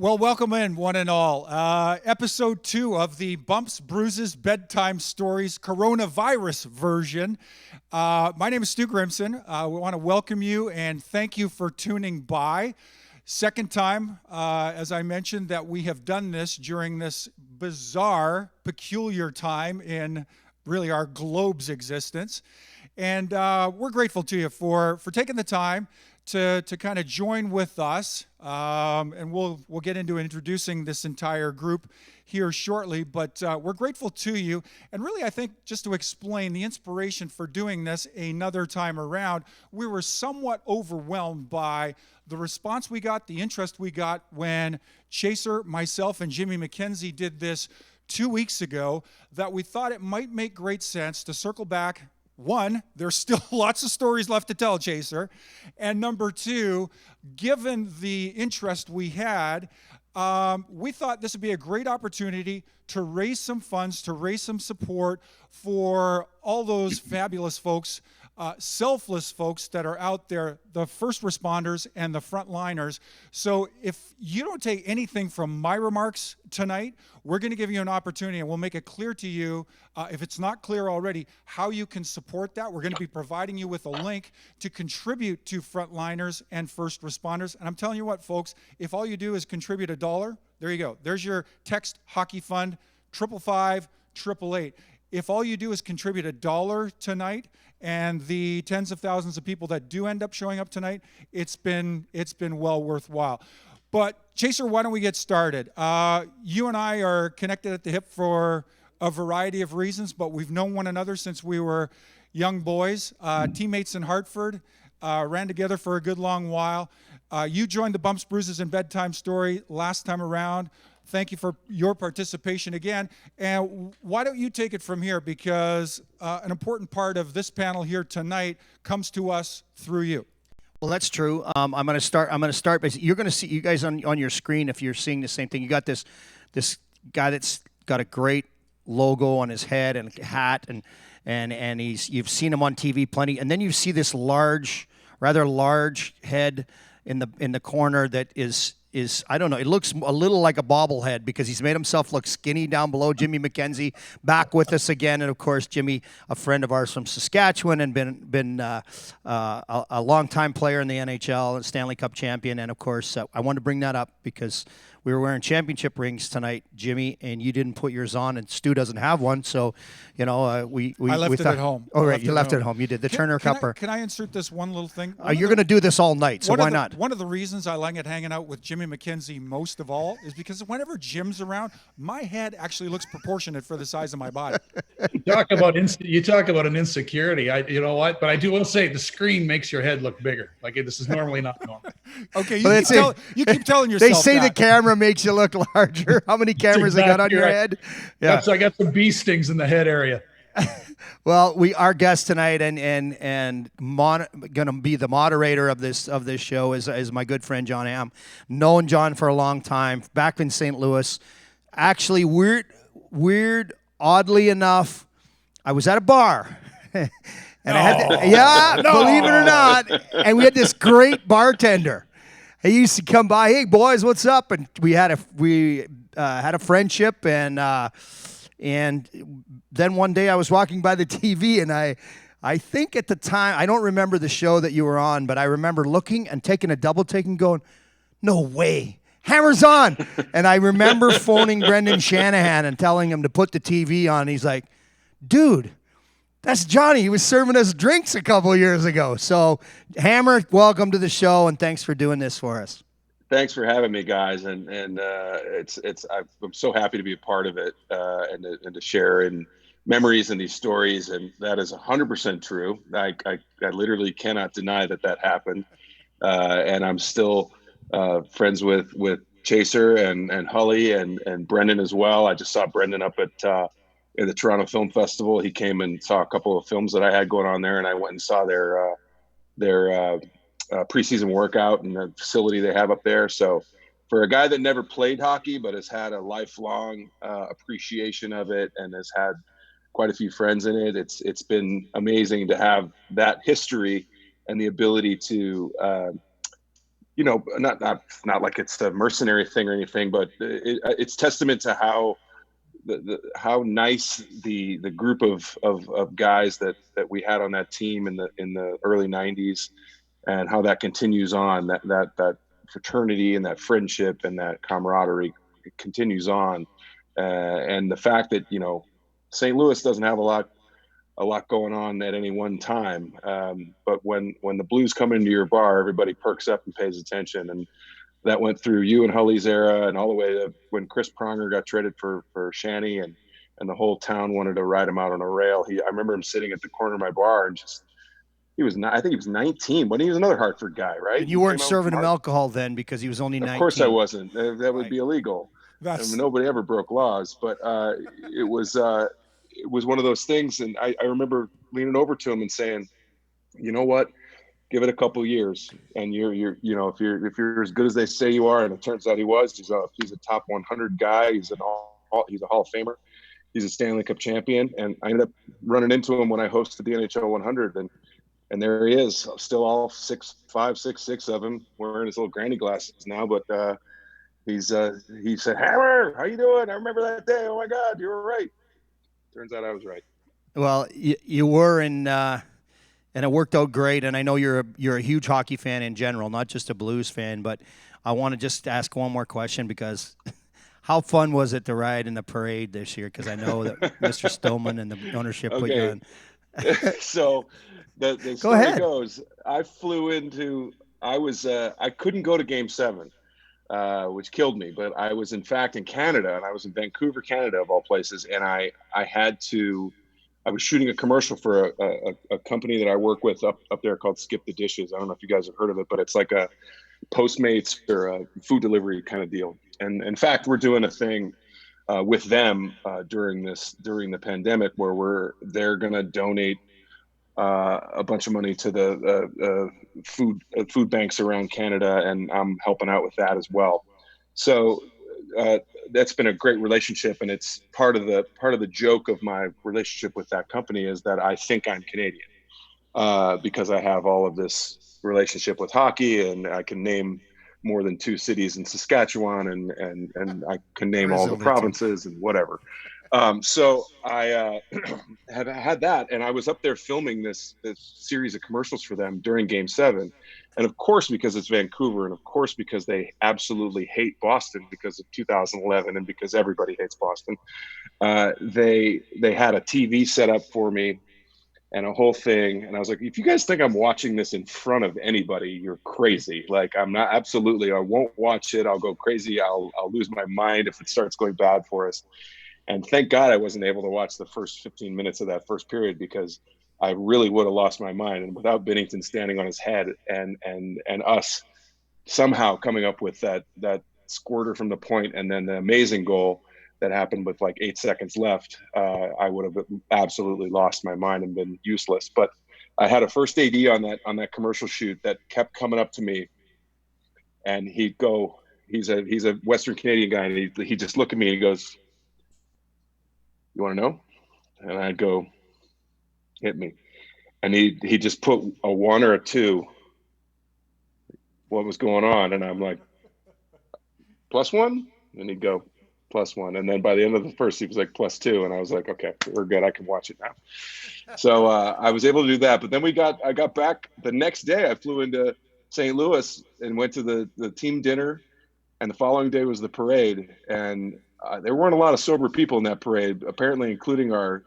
Well, welcome in, one and all. Episode 2 of the Bumps, Bruises, Bedtime Stories coronavirus version. My name is Stu Grimson. We want to welcome you and thank you for tuning by. Second time, as I mentioned, that we have done this during this bizarre, peculiar time in really our globe's existence. And we're grateful to you for taking the time to kind of join with us, and we'll get into introducing this entire group here shortly, but we're grateful to you. And really, I think just to explain the inspiration for doing this another time around, we were somewhat overwhelmed by the response we got, the interest we got when Chaser, myself, and Jimmy McKenzie did this 2 weeks ago, that we thought it might make great sense to circle back. One, there's still lots of stories left to tell, Chaser. And number two, given the interest we had, we thought this would be a great opportunity to raise some funds, to raise some support for all those fabulous folks, selfless folks that are out there, the first responders and the frontliners. So if you don't take anything from my remarks tonight, we're going to give you an opportunity, and we'll make it clear to you, if it's not clear already, how you can support that. We're going to be providing you with a link to contribute to frontliners and first responders. And I'm telling you what, folks, if all you do is contribute $1, there you go. There's your text hockey fund, 555-888. If all you do is contribute $1 tonight, and the tens of thousands of people that do end up showing up tonight, it's been well worthwhile. But Chaser, why don't we get started? You and I are connected at the hip for a variety of reasons, but we've known one another since we were young boys, teammates in Hartford, ran together for a good long while. You joined the Bumps, Bruises, and Bedtime Story last time around. Thank you for your participation again. And why don't you take it from here? Because an important part of this panel here tonight comes to us through you. Well, that's true. I'm going to start. By you're going to see, you guys on your screen, if you're seeing the same thing. You got this guy that's got a great logo on his head and hat, and you've seen him on TV plenty. And then you see this rather large head in the corner that is I don't know, it looks a little like a bobblehead because he's made himself look skinny down below. Jimmy McKenzie back with us again, and of course Jimmy, a friend of ours from Saskatchewan, and been a long-time player in the NHL and Stanley Cup champion. And of course, I wanted to bring that up because we were wearing championship rings tonight, Jimmy, and you didn't put yours on, and Stu doesn't have one, so I left it at home. Oh, right, you left it at home. You did the Turner Cupper. Can I insert this one little thing? You're going to do this all night, so why not? One of the reasons I like it hanging out with Jimmy McKenzie most of all is because whenever Jim's around, my head actually looks proportionate for the size of my body. You talk about an insecurity. You know what? But I do want to say the screen makes your head look bigger. Like this is normally not normal. Okay, you keep telling yourself. They say that. The camera makes you look larger. How many cameras they got on your head? Yeah, I got some bee stings in the head area. Well, our guest tonight and going to be the moderator of this show is my good friend Jon Hamm. Known Jon for a long time, back in St. Louis. Actually, weird. Oddly enough, I was at a bar. And I had believe it or not, and we had this great bartender. He used to come by, hey boys, what's up? And we had a friendship, and then one day I was walking by the TV, and I think at the time, I don't remember the show that you were on, but I remember looking and taking a double take and going, no way, Hammer's on. And I remember phoning Brendan Shanahan and telling him to put the TV on. He's like, dude, that's Johnny. He was serving us drinks a couple years ago. So, Hammer, welcome to the show, and thanks for doing this for us. Thanks for having me, guys, and I'm so happy to be a part of it and to share in memories and these stories, and that is 100% true. I literally cannot deny that happened, and I'm still friends with Chaser and Hully and Brendan as well. I just saw Brendan up at in the Toronto Film Festival. He came and saw a couple of films that I had going on there, and I went and saw their preseason workout and the facility they have up there. So for a guy that never played hockey but has had a lifelong appreciation of it and has had quite a few friends in it, it's been amazing to have that history and the ability to not like it's a mercenary thing or anything, but it's testament to how how nice the group of guys that we had on that team in the early 90s, and how that continues on, that fraternity and that friendship and that camaraderie continues on, and the fact that St. Louis doesn't have a lot going on at any one time, but when the Blues come into your bar, everybody perks up and pays attention. And that went through you and Hully's era, and all the way to when Chris Pronger got traded for Shanny, and the whole town wanted to ride him out on a rail. I remember him sitting at the corner of my bar, and I think he was 19, but he was another Hartford guy, right? And you weren't serving him alcohol then because he was only 19. Of course I wasn't. That would be illegal. Nobody ever broke laws, but it was one of those things. And I remember leaning over to him and saying, you know what? Give it a couple years, and you're if you're as good as they say you are, and it turns out he was. He's a top 100 guy. He's a Hall of Famer. He's a Stanley Cup champion, and I ended up running into him when I hosted the NHL 100, and there he is, still all 6'5", 6'6" of him, wearing his little granny glasses now. But he said, "Hammer, how you doing? I remember that day. Oh my God, you were right." Turns out I was right. Well, you were, and it worked out great. And I know you're a huge hockey fan in general, not just a Blues fan. But I want to just ask one more question, because how fun was it to ride in the parade this year? Because I know that Mr. Stillman and the ownership put you on. So the story goes, I flew into, I couldn't go to Game 7, which killed me, but I was in fact in Canada, and I was in Vancouver, Canada of all places. And I was shooting a commercial for a company that I work with up there called Skip the Dishes. I don't know if you guys have heard of it, but it's like a Postmates or a food delivery kind of deal. And in fact, we're doing a thing with them during the pandemic, where they're going to donate a bunch of money to the food banks around Canada, and I'm helping out with that as well. So that's been a great relationship, and it's part of the joke of my relationship with that company is that I think I'm Canadian because I have all of this relationship with hockey, and I can name more than 2 cities in Saskatchewan, and I can name all the provinces and whatever. So I have had that, and I was up there filming this series of commercials for them during Game 7. And of course, because it's Vancouver, and of course, because they absolutely hate Boston because of 2011, and because everybody hates Boston, they had a TV set up for me and a whole thing. And I was like, if you guys think I'm watching this in front of anybody, you're crazy. Like, I'm not. Absolutely, I won't watch it. I'll go crazy. I'll lose my mind if it starts going bad for us. And thank God I wasn't able to watch the first 15 minutes of that first period, because I really would have lost my mind. And without Binnington standing on his head and us somehow coming up with that squirter from the point, and then the amazing goal that happened with like 8 seconds left, I would have absolutely lost my mind and been useless. But I had a first AD on that commercial shoot that kept coming up to me, and he'd go, he's a Western Canadian guy, and he just look at me and he goes, "You want to know?" And I'd go, "Hit me." And he just put a 1 or a 2. What was going on? And I'm like, +1? And he'd go, +1. And then by the end of the first, he was like +2. And I was like, okay, we're good. I can watch it now. So I was able to do that. But then I got back the next day. I flew into St. Louis and went to the team dinner. And the following day was the parade. And there weren't a lot of sober people in that parade, apparently, including our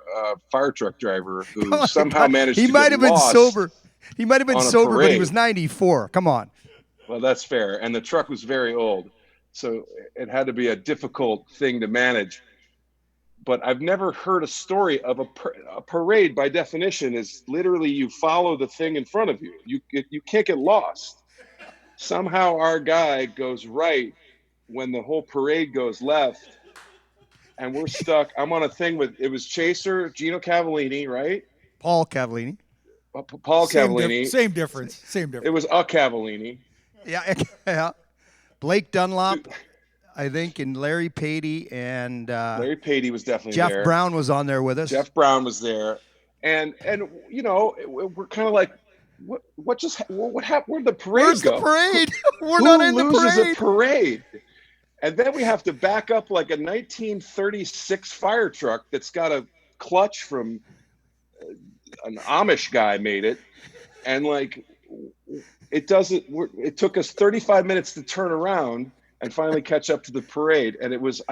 fire truck driver, who somehow managed to get lost. He might have been sober. He might have been sober, but he was 94. Come on. Well, that's fair. And the truck was very old, so it had to be a difficult thing to manage. But I've never heard a story of a parade. By definition, is literally you follow the thing in front of you. You can't get lost. Somehow our guy goes right when the whole parade goes left. And we're stuck. I'm on a thing it was Chaser, Gino Cavallini, right? Paul Cavallini. Paul Cavallini. Same difference. It was a Cavallini. Yeah. Blake Dunlop, I think, and Larry Patey, and Larry Patey was definitely Jeff there. Jeff Brown was on there with us. Jeff Brown was there. And we're kind of like what happened? Where'd the parade Where's go? the parade? We're Who not in the loses parade. a parade? And then we have to back up like a 1936 fire truck that's got a clutch from an Amish guy made it. And like, it took us 35 minutes to turn around and finally catch up to the parade. And it was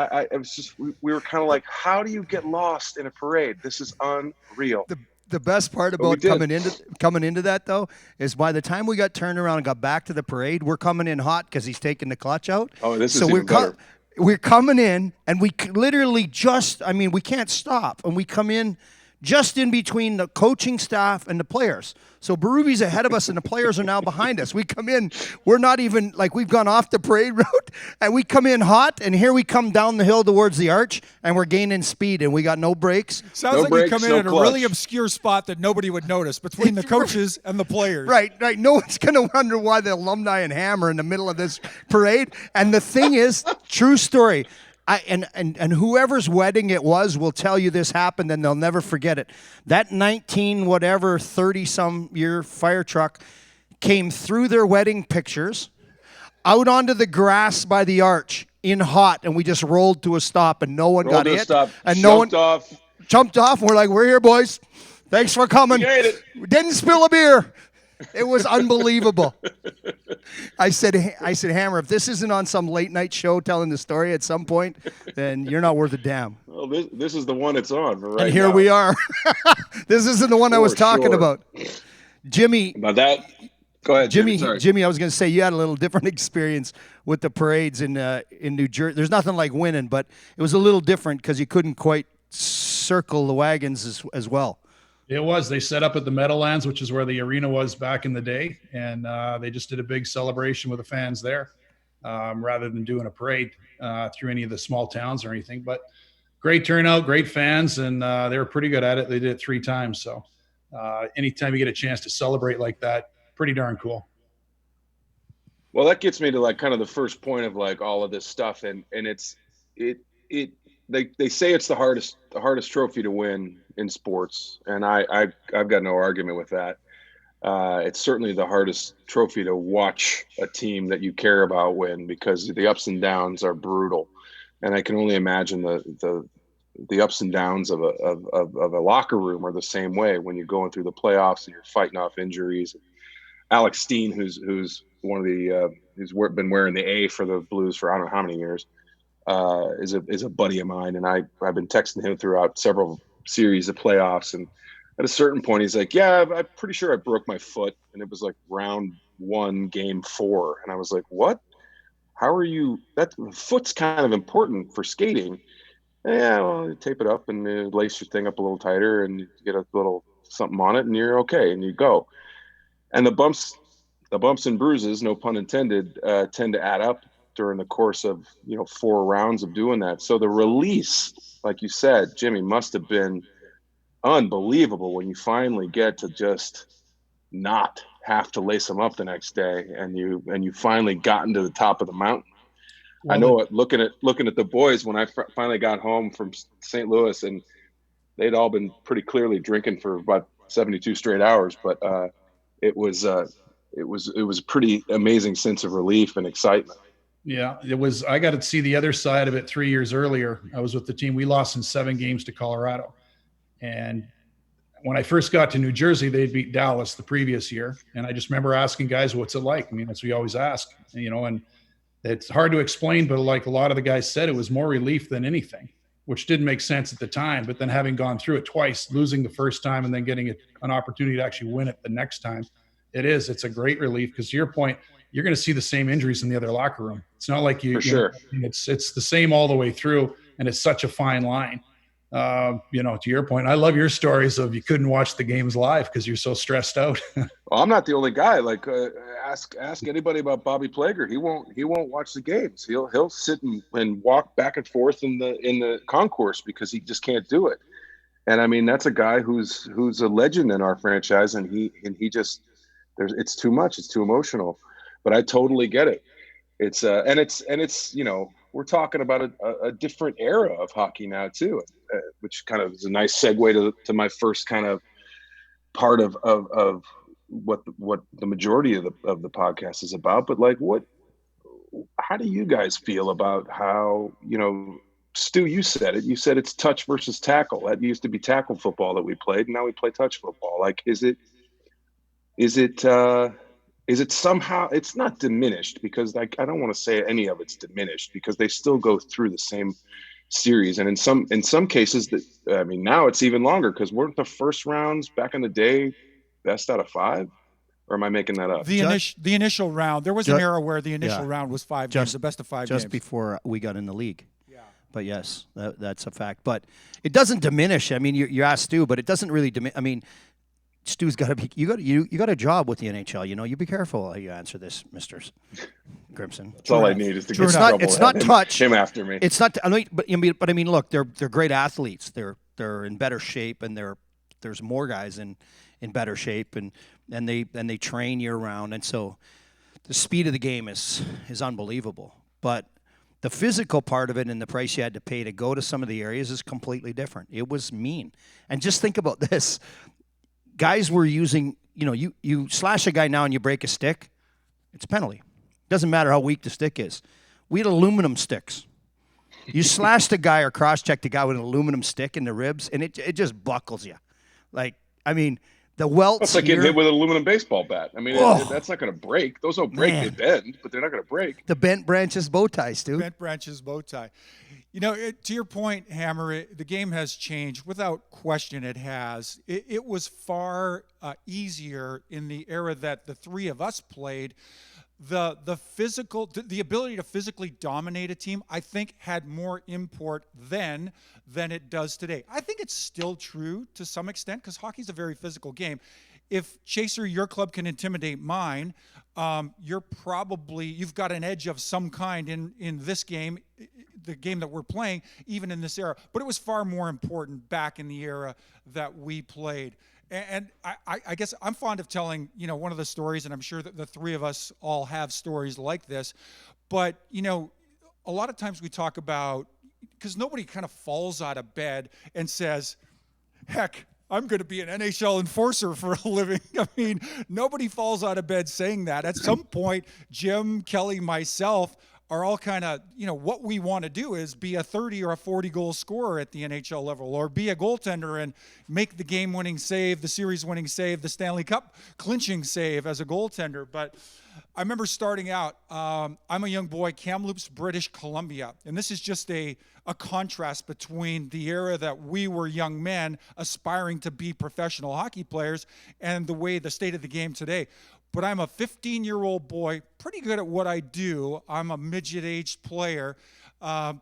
just, we were kind of like, how do you get lost in a parade? This is unreal. The best part about coming into that though is by the time we got turned around and got back to the parade, we're coming in hot because he's taking the clutch out. Oh, this is even better. We're coming in and we literally we can't stop, and we come in just in between the coaching staff and the players. So Berrubi's ahead of us and the players are now behind us. We come in, we're not even, like, we've gone off the parade route, and we come in hot, and here we come down the hill towards the arch, and we're gaining speed, and we got no brakes. Sounds like you come in at a really obscure spot that nobody would notice between the coaches and the players. Right. No one's going to wonder why the alumni and Hamm are in the middle of this parade. And the thing is, true story, and whoever's wedding it was will tell you this happened, and they'll never forget it. That 30-some year fire truck came through their wedding pictures, out onto the grass by the arch in hot, and we just rolled to a stop, and no one got hit. And no one jumped off, and we're like, we're here, boys. Thanks for coming. We didn't spill a beer. It was unbelievable. I said, Hammer, if this isn't on some late night show telling the story at some point, then you're not worth a damn. Well, this is the one it's on right now. And here we are. This isn't the one I was talking about. Jimmy. About that? Go ahead, Jimmy. Jimmy, I was going to say you had a little different experience with the parades in New Jersey. There's nothing like winning, but it was a little different because you couldn't quite circle the wagons as well. It was. They set up at the Meadowlands, which is where the arena was back in the day, and they just did a big celebration with the fans there, rather than doing a parade through any of the small towns or anything. But great turnout, great fans, and they were pretty good at it. They did it 3 times. So anytime you get a chance to celebrate like that, pretty darn cool. Well, that gets me to like kind of the first point of like all of this stuff, and they say it's the hardest trophy to win in sports, and I've got no argument with that. It's certainly the hardest trophy to watch a team that you care about win, because the ups and downs are brutal, and I can only imagine the ups and downs of a locker room are the same way when you're going through the playoffs and you're fighting off injuries. Alex Steen, who's one of the who's been wearing the A for the Blues for I don't know how many years, is a buddy of mine, and I've been texting him throughout several series of playoffs, and at a certain point he's like, yeah, I'm pretty sure I broke my foot, and it was like round 1 game 4, and I was like, what? How are you? That foot's kind of important for skating. Yeah, well, you tape it up and lace your thing up a little tighter, and you get a little something on it, and you're okay, and you go. And the bumps and bruises, no pun intended, tend to add up during the course of 4 rounds of doing that. So the release, like you said, Jimmy, must have been unbelievable when you finally get to just not have to lace them up the next day, and you finally gotten to the top of the mountain. Well, I know it. Looking at the boys when I finally got home from St. Louis, and they'd all been pretty clearly drinking for about 72 straight hours, but it was a pretty amazing sense of relief and excitement. Yeah, it was. I got to see the other side of it 3 years earlier. I was with the team. We lost in 7 games to Colorado. And when I first got to New Jersey, they'd beat Dallas the previous year. And I just remember asking guys, what's it like? I mean, that's what we always ask, and it's hard to explain, but like a lot of the guys said, it was more relief than anything, which didn't make sense at the time. But then having gone through it twice, losing the first time and then getting an opportunity to actually win it the next time, it's a great relief, because to your point, you're going to see the same injuries in the other locker room. It's not like it's the same all the way through, and it's such a fine line. To your point, I love your stories of you couldn't watch the games live because you're so stressed out. Well, I'm not the only guy. Like, ask anybody about Bobby Plager. He won't watch the games. He'll sit and walk back and forth in the concourse because he just can't do it. And I mean, that's a guy who's a legend in our franchise, and he just it's too much. It's too emotional. But I totally get it. It's we're talking about a different era of hockey now too, which kind of is a nice segue to my first kind of part of what the majority of the podcast is about, but like, how do you guys feel about how, Stu, you said it. You said it's touch versus tackle. That used to be tackle football that we played, and now we play touch football. Like, is it somehow, it's not diminished, because like, I don't want to say any of it's diminished, because they still go through the same series, and in some cases that, I mean, now it's even longer, because weren't the first rounds back in the day best out of 5? Or am I making that up? The initial round, there was an era where the initial round was 5 games, the best of 5 games. Just before we got in the league. Yeah. But yes, that's a fact. But it doesn't diminish. I mean, you asked Stu, but it doesn't really diminish. I mean, Stu's got to be. You got a job with the NHL. You be careful how you answer this, Mister Grimson. That's all I need is to get in trouble. It's not touch. Him after me. It's not. But I mean, look, they're great athletes. They're in better shape, and there's more guys in better shape, and they train year round, and so the speed of the game is unbelievable. But the physical part of it and the price you had to pay to go to some of the areas is completely different. It was mean. And just think about this. Guys were using, you slash a guy now and you break a stick, it's a penalty. Doesn't matter how weak the stick is. We had aluminum sticks. You slashed a guy or cross-checked a guy with an aluminum stick in the ribs, and it just buckles you. Like, I mean, the welts. It's like getting hit with an aluminum baseball bat. I mean, that's not going to break. Those don't break. They bend, but they're not going to break. The bent branches bow ties, Stu. Bent branches bow tie. To your point, Hammer, the game has changed. Without question, it has. It was far easier in the era that the three of us played. The ability to physically dominate a team, I think, had more import then than it does today. I think it's still true to some extent, because hockey's a very physical game. If Chaser, your club can intimidate mine, you've got an edge of some kind in this game, the game that we're playing, even in this era. But it was far more important back in the era that we played. And I guess I'm fond of telling, one of the stories, and I'm sure that the three of us all have stories like this. But, a lot of times we talk about, because nobody kind of falls out of bed and says, heck, I'm going to be an NHL enforcer for a living. I mean, nobody falls out of bed saying that. At some point, Jim, Kelly, myself are all kind of, what we want to do is be a 30 or a 40 goal scorer at the NHL level, or be a goaltender and make the game-winning save, the series-winning save, the Stanley Cup clinching save as a goaltender. But I remember starting out, I'm a young boy, Kamloops, British Columbia. And this is just a contrast between the era that we were young men aspiring to be professional hockey players and the state of the game today. But I'm a 15-year-old boy, pretty good at what I do. I'm a midget-aged player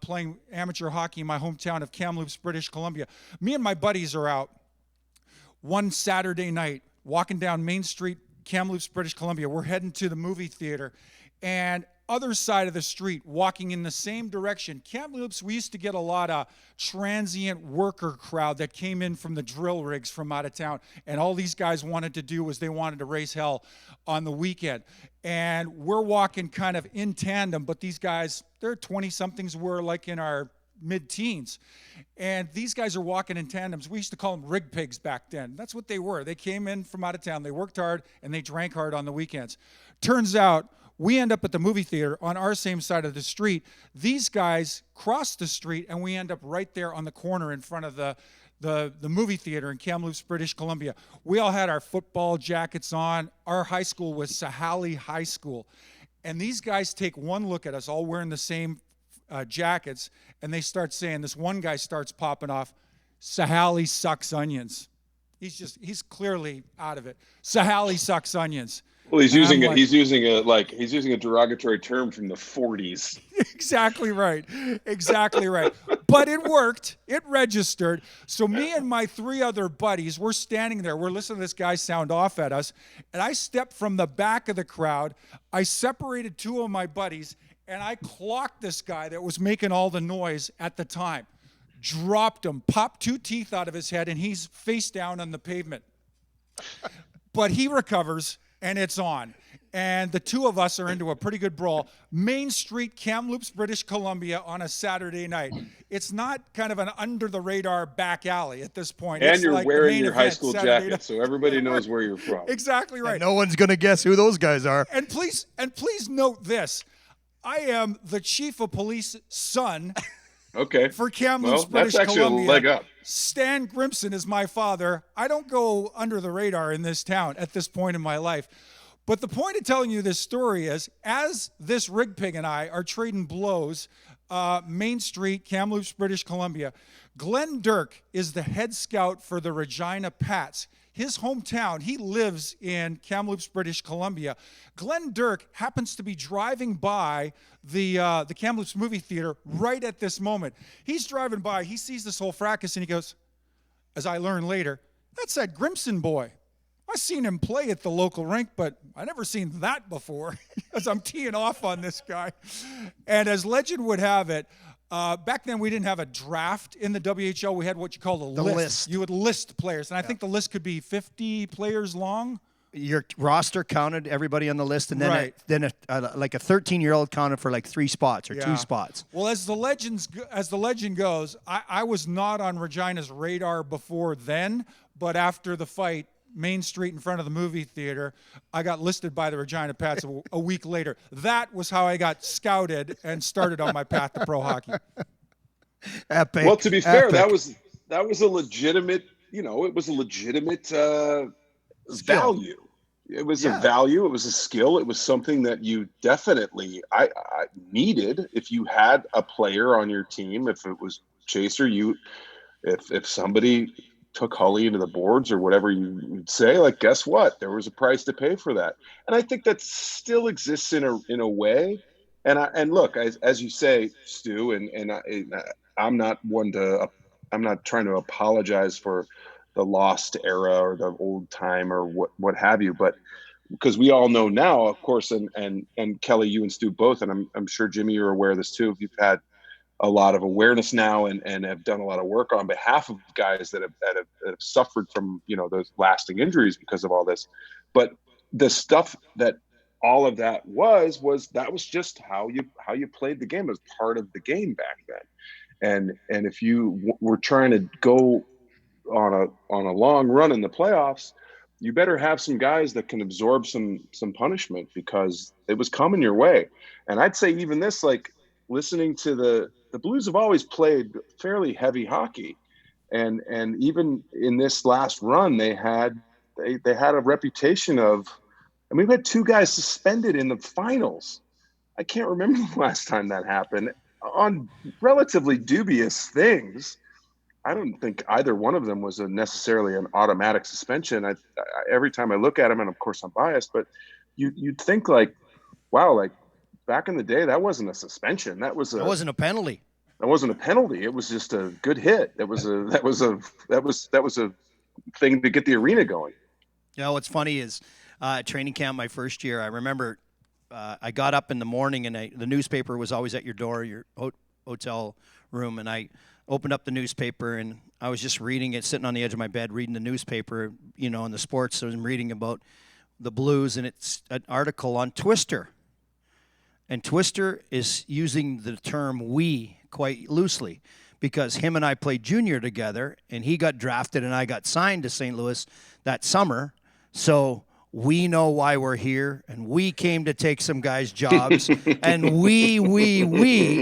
playing amateur hockey in my hometown of Kamloops, British Columbia. Me and my buddies are out one Saturday night, walking down Main Street, Kamloops, British Columbia. We're heading to the movie theater. And other side of the street, walking in the same direction. Kamloops, we used to get a lot of transient worker crowd that came in from the drill rigs from out of town. And all these guys wanted to do was they wanted to raise hell on the weekend. And we're walking kind of in tandem, but these guys, they're 20-somethings, we're like in our mid-teens. And these guys are walking in tandems. We used to call them rig pigs back then. That's what they were. They came in from out of town. They worked hard, and they drank hard on the weekends. Turns out, we end up at the movie theater on our same side of the street. These guys cross the street, and we end up right there on the corner in front of the movie theater in Kamloops, British Columbia. We all had our football jackets on. Our high school was Sahali High School. And these guys take one look at us, all wearing the same jackets, and they start saying, this one guy starts popping off, Sahali sucks onions. He's clearly out of it. Sahali sucks onions. Well, he's using a derogatory term from the 40s. Exactly right. But it worked. It registered. So me and my three other buddies, we're standing there. We're listening to this guy sound off at us. And I stepped from the back of the crowd. I separated two of my buddies, and I clocked this guy that was making all the noise at the time. Dropped him, popped two teeth out of his head, and he's face down on the pavement. But he recovers. And it's on. and the two of us are into a pretty good brawl. Main Street, Kamloops, British Columbia on a Saturday night. It's not kind of an under-the-radar back alley at this point. And it's you're like wearing your high event, school Saturday jacket, night. so everybody knows where you're from. Exactly right. And no one's going to guess who those guys are. And please note this. I am the chief of police son Okay. for Kamloops, Well, British that's actually Columbia. a leg up. Stan Grimson is my father. I don't go under the radar in this town at this point in my life. But the point of telling you this story is, as this rig pig and I are trading blows, Main Street, Kamloops, British Columbia, Glenn Dirk is the head scout for the Regina Pats. His hometown, he lives in Kamloops, British Columbia. Glenn Dirk happens to be driving by the Kamloops movie theater right at this moment. He's driving by, he sees this whole fracas, and he goes, as I learned later, that's that Grimson boy. I seen him play at the local rink, but I never seen that before, as I'm teeing off on this guy. And as legend would have it, back then we didn't have a draft in the WHL. We had what you call a list. You would list players, and I think the list could be 50 players long. Your roster counted everybody on the list, and then Right. like a 13-year-old counted for like 3 spots or 2 spots. Well, as the legend goes, I was not on Regina's radar before then, but after the fight, Main Street in front of the movie theater, I got listed by the Regina Pats a week later. That was how I got scouted and started on my path to pro hockey. Epic. Well, to be fair, Epic. that was a legitimate, it was a legitimate value. It was a value. It was a skill. It was something that you definitely I needed if you had a player on your team. If it was Chaser, if somebody took Hully into the boards or whatever you'd say, like, guess what? There was a price to pay for that. And I think that still exists in a way. And look, as you say, Stu, and I'm not trying to apologize for the lost era or the old time or what have you, but because we all know now, of course, and Kelly, you and Stu both, and I'm sure Jimmy, you're aware of this too. You've had a lot of awareness now and have done a lot of work on behalf of guys that have suffered from, those lasting injuries because of all this. But the stuff that all of that was just how you played the game. It was part of the game back then. And if you were trying to go on a long run in the playoffs, you better have some guys that can absorb some punishment, because it was coming your way. And I'd say even this, like, listening to the Blues have always played fairly heavy hockey, and even in this last run, they had a reputation of. I mean, we had 2 guys suspended in the finals. I can't remember the last time that happened on relatively dubious things. I don't think either one of them was necessarily an automatic suspension. I every time I look at them, and of course I'm biased, but you'd think like, wow, like, back in the day, that wasn't a suspension. That wasn't a penalty. That wasn't a penalty. It was just a good hit. That was a thing to get the arena going. What's funny is training camp my first year, I remember I got up in the morning, and the newspaper was always at your door, your hotel room, and I opened up the newspaper, and I was just reading it, sitting on the edge of my bed, reading the newspaper, in the sports. So I'm reading about the Blues, and it's an article on Twister. And Twister is using the term "we" quite loosely, because him and I played junior together, and he got drafted and I got signed to St. Louis that summer. So we know why we're here, and we came to take some guys' jobs, and we,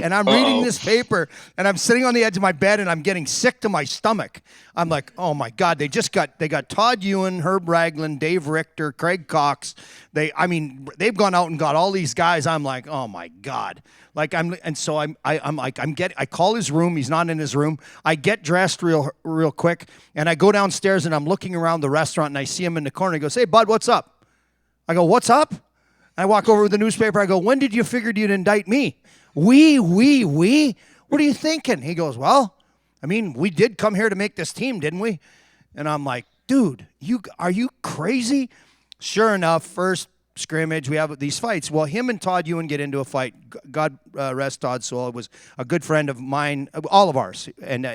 and I'm reading this paper, and I'm sitting on the edge of my bed, and I'm getting sick to my stomach. I'm like, oh my God, they got Todd Ewan, Herb Ragland, Dave Richter, Craig Cox. They've gone out and got all these guys. I'm like, oh my God. Like I call his room. He's not in his room. I get dressed real quick, and I go downstairs, and I'm looking around the restaurant, and I see him in the corner. He goes, "Hey, bud, what's up?" I go, "What's up?" I walk over with the newspaper. I go, "When did you figure you'd indict me?" We. What are you thinking? He goes, "Well, I mean, we did come here to make this team, didn't we?" And I'm like, "Dude, are you crazy?" Sure enough, first scrimmage, we have these fights. Well, him and Todd Ewan get into a fight. God rest Todd's soul. It was a good friend of mine, all of ours. And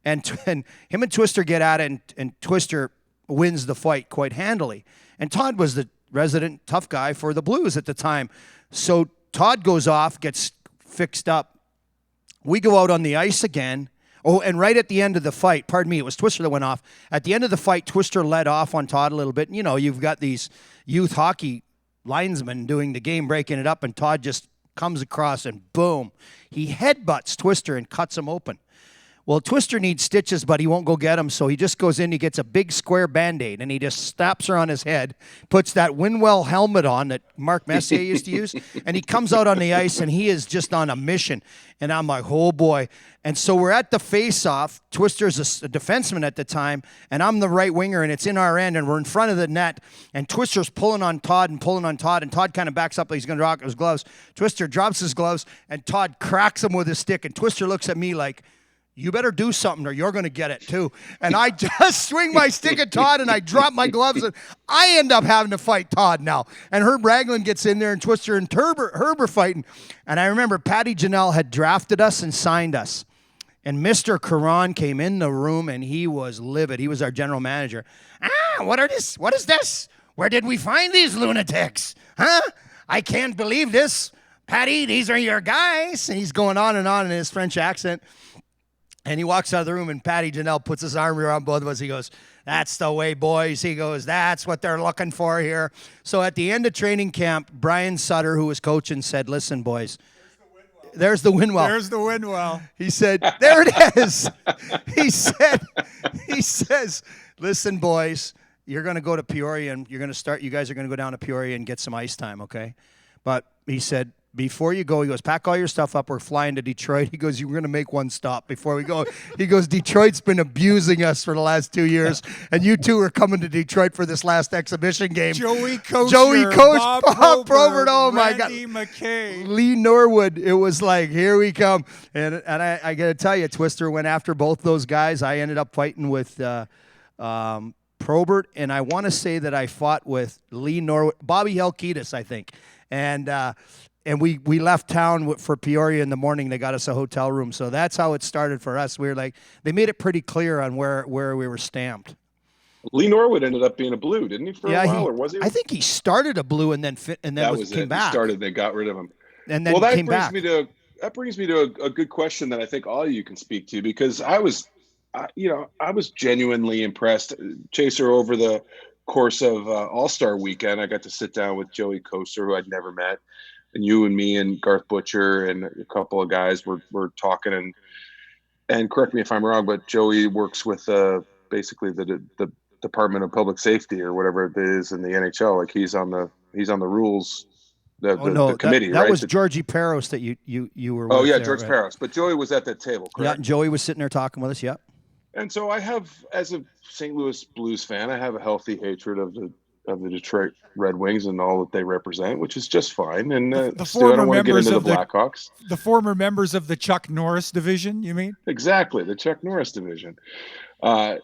him and Twister get at it, and Twister wins the fight quite handily. And Todd was the resident tough guy for the Blues at the time. So Todd goes off, gets fixed up. We go out on the ice again. Oh, and right at the end of the fight, pardon me, it was Twister that went off. At the end of the fight, Twister led off on Todd a little bit. And, you know, you've got these youth hockey linesmen doing the game, breaking it up, and Todd just comes across and boom, he headbutts Twister and cuts him open. Well, Twister needs stitches, but he won't go get them, so he just goes in, he gets a big square Band-Aid, and he just slaps her on his head, puts that Winwell helmet on that Mark Messier used to use, and he comes out on the ice, and he is just on a mission. And I'm like, oh, boy. And so we're at the face-off. Twister's a defenseman at the time, and I'm the right winger, and it's in our end, and we're in front of the net, and Twister's pulling on Todd, and Todd kind of backs up like he's going to drop his gloves. Twister drops his gloves, and Todd cracks him with his stick, and Twister looks at me like, you better do something or you're going to get it too. And I just swing my stick at Todd and I drop my gloves and I end up having to fight Todd now. And Herb Ragland gets in there and Twister and Herb are fighting. And I remember Patty Janelle had drafted us and signed us. And Mr. Caron came in the room and he was livid. He was our general manager. What is this? Where did we find these lunatics? Huh? I can't believe this. Patty, these are your guys. And he's going on in his French accent. And he walks out of the room, and Patty Janelle puts his arm around both of us. He goes, that's the way, boys. He goes, that's what they're looking for here. So at the end of training camp, Brian Sutter, who was coaching, said, listen, boys, there's the Winwell. There's the Winwell. He said, there it is. He says, listen, boys, you're going to go to Peoria, and you guys are going to go down to Peoria and get some ice time, okay? But he said, before you go, he goes, pack all your stuff up. We're flying to Detroit. He goes, you're going to make one stop before we go. He goes, Detroit's been abusing us for the last 2 years, and you two are coming to Detroit for this last exhibition game. Joey Coach, Bob Probert, oh my God. Randy McKay. Lee Norwood. It was like, here we come. And I got to tell you, Twister went after both those guys. I ended up fighting with Probert, and I want to say that I fought with Lee Norwood, Bobby Helkitis, I think. And we left town for Peoria in the morning. They got us a hotel room. So that's how it started for us. We were like, they made it pretty clear on where we were stamped. Lee Norwood ended up being a Blue, didn't he, for a while, or was he? I think he started a Blue and then came back. He started, they got rid of him. And then came back. That brings me to a good question that I think all of you can speak to, because I was genuinely impressed. Chaser, over the course of All-Star Weekend, I got to sit down with Joey Koster, who I'd never met. And you and me and Garth Butcher and a couple of guys were talking, and correct me if I'm wrong, but Joey works with basically the Department of Public Safety or whatever it is in the NHL. Like he's on the rules, the committee. That right? was Georgie Peros that you were with. Oh yeah, there, George right? Peros. But Joey was at that table, correct? Yeah, and Joey was sitting there talking with us. Yep. And so I have, as a St. Louis Blues fan, I have a healthy hatred of the Detroit Red Wings and all that they represent, which is just fine. And the still, I don't former want to get members into of the Blackhawks. The former members of the Chuck Norris division, you mean? Exactly, the Chuck Norris division. But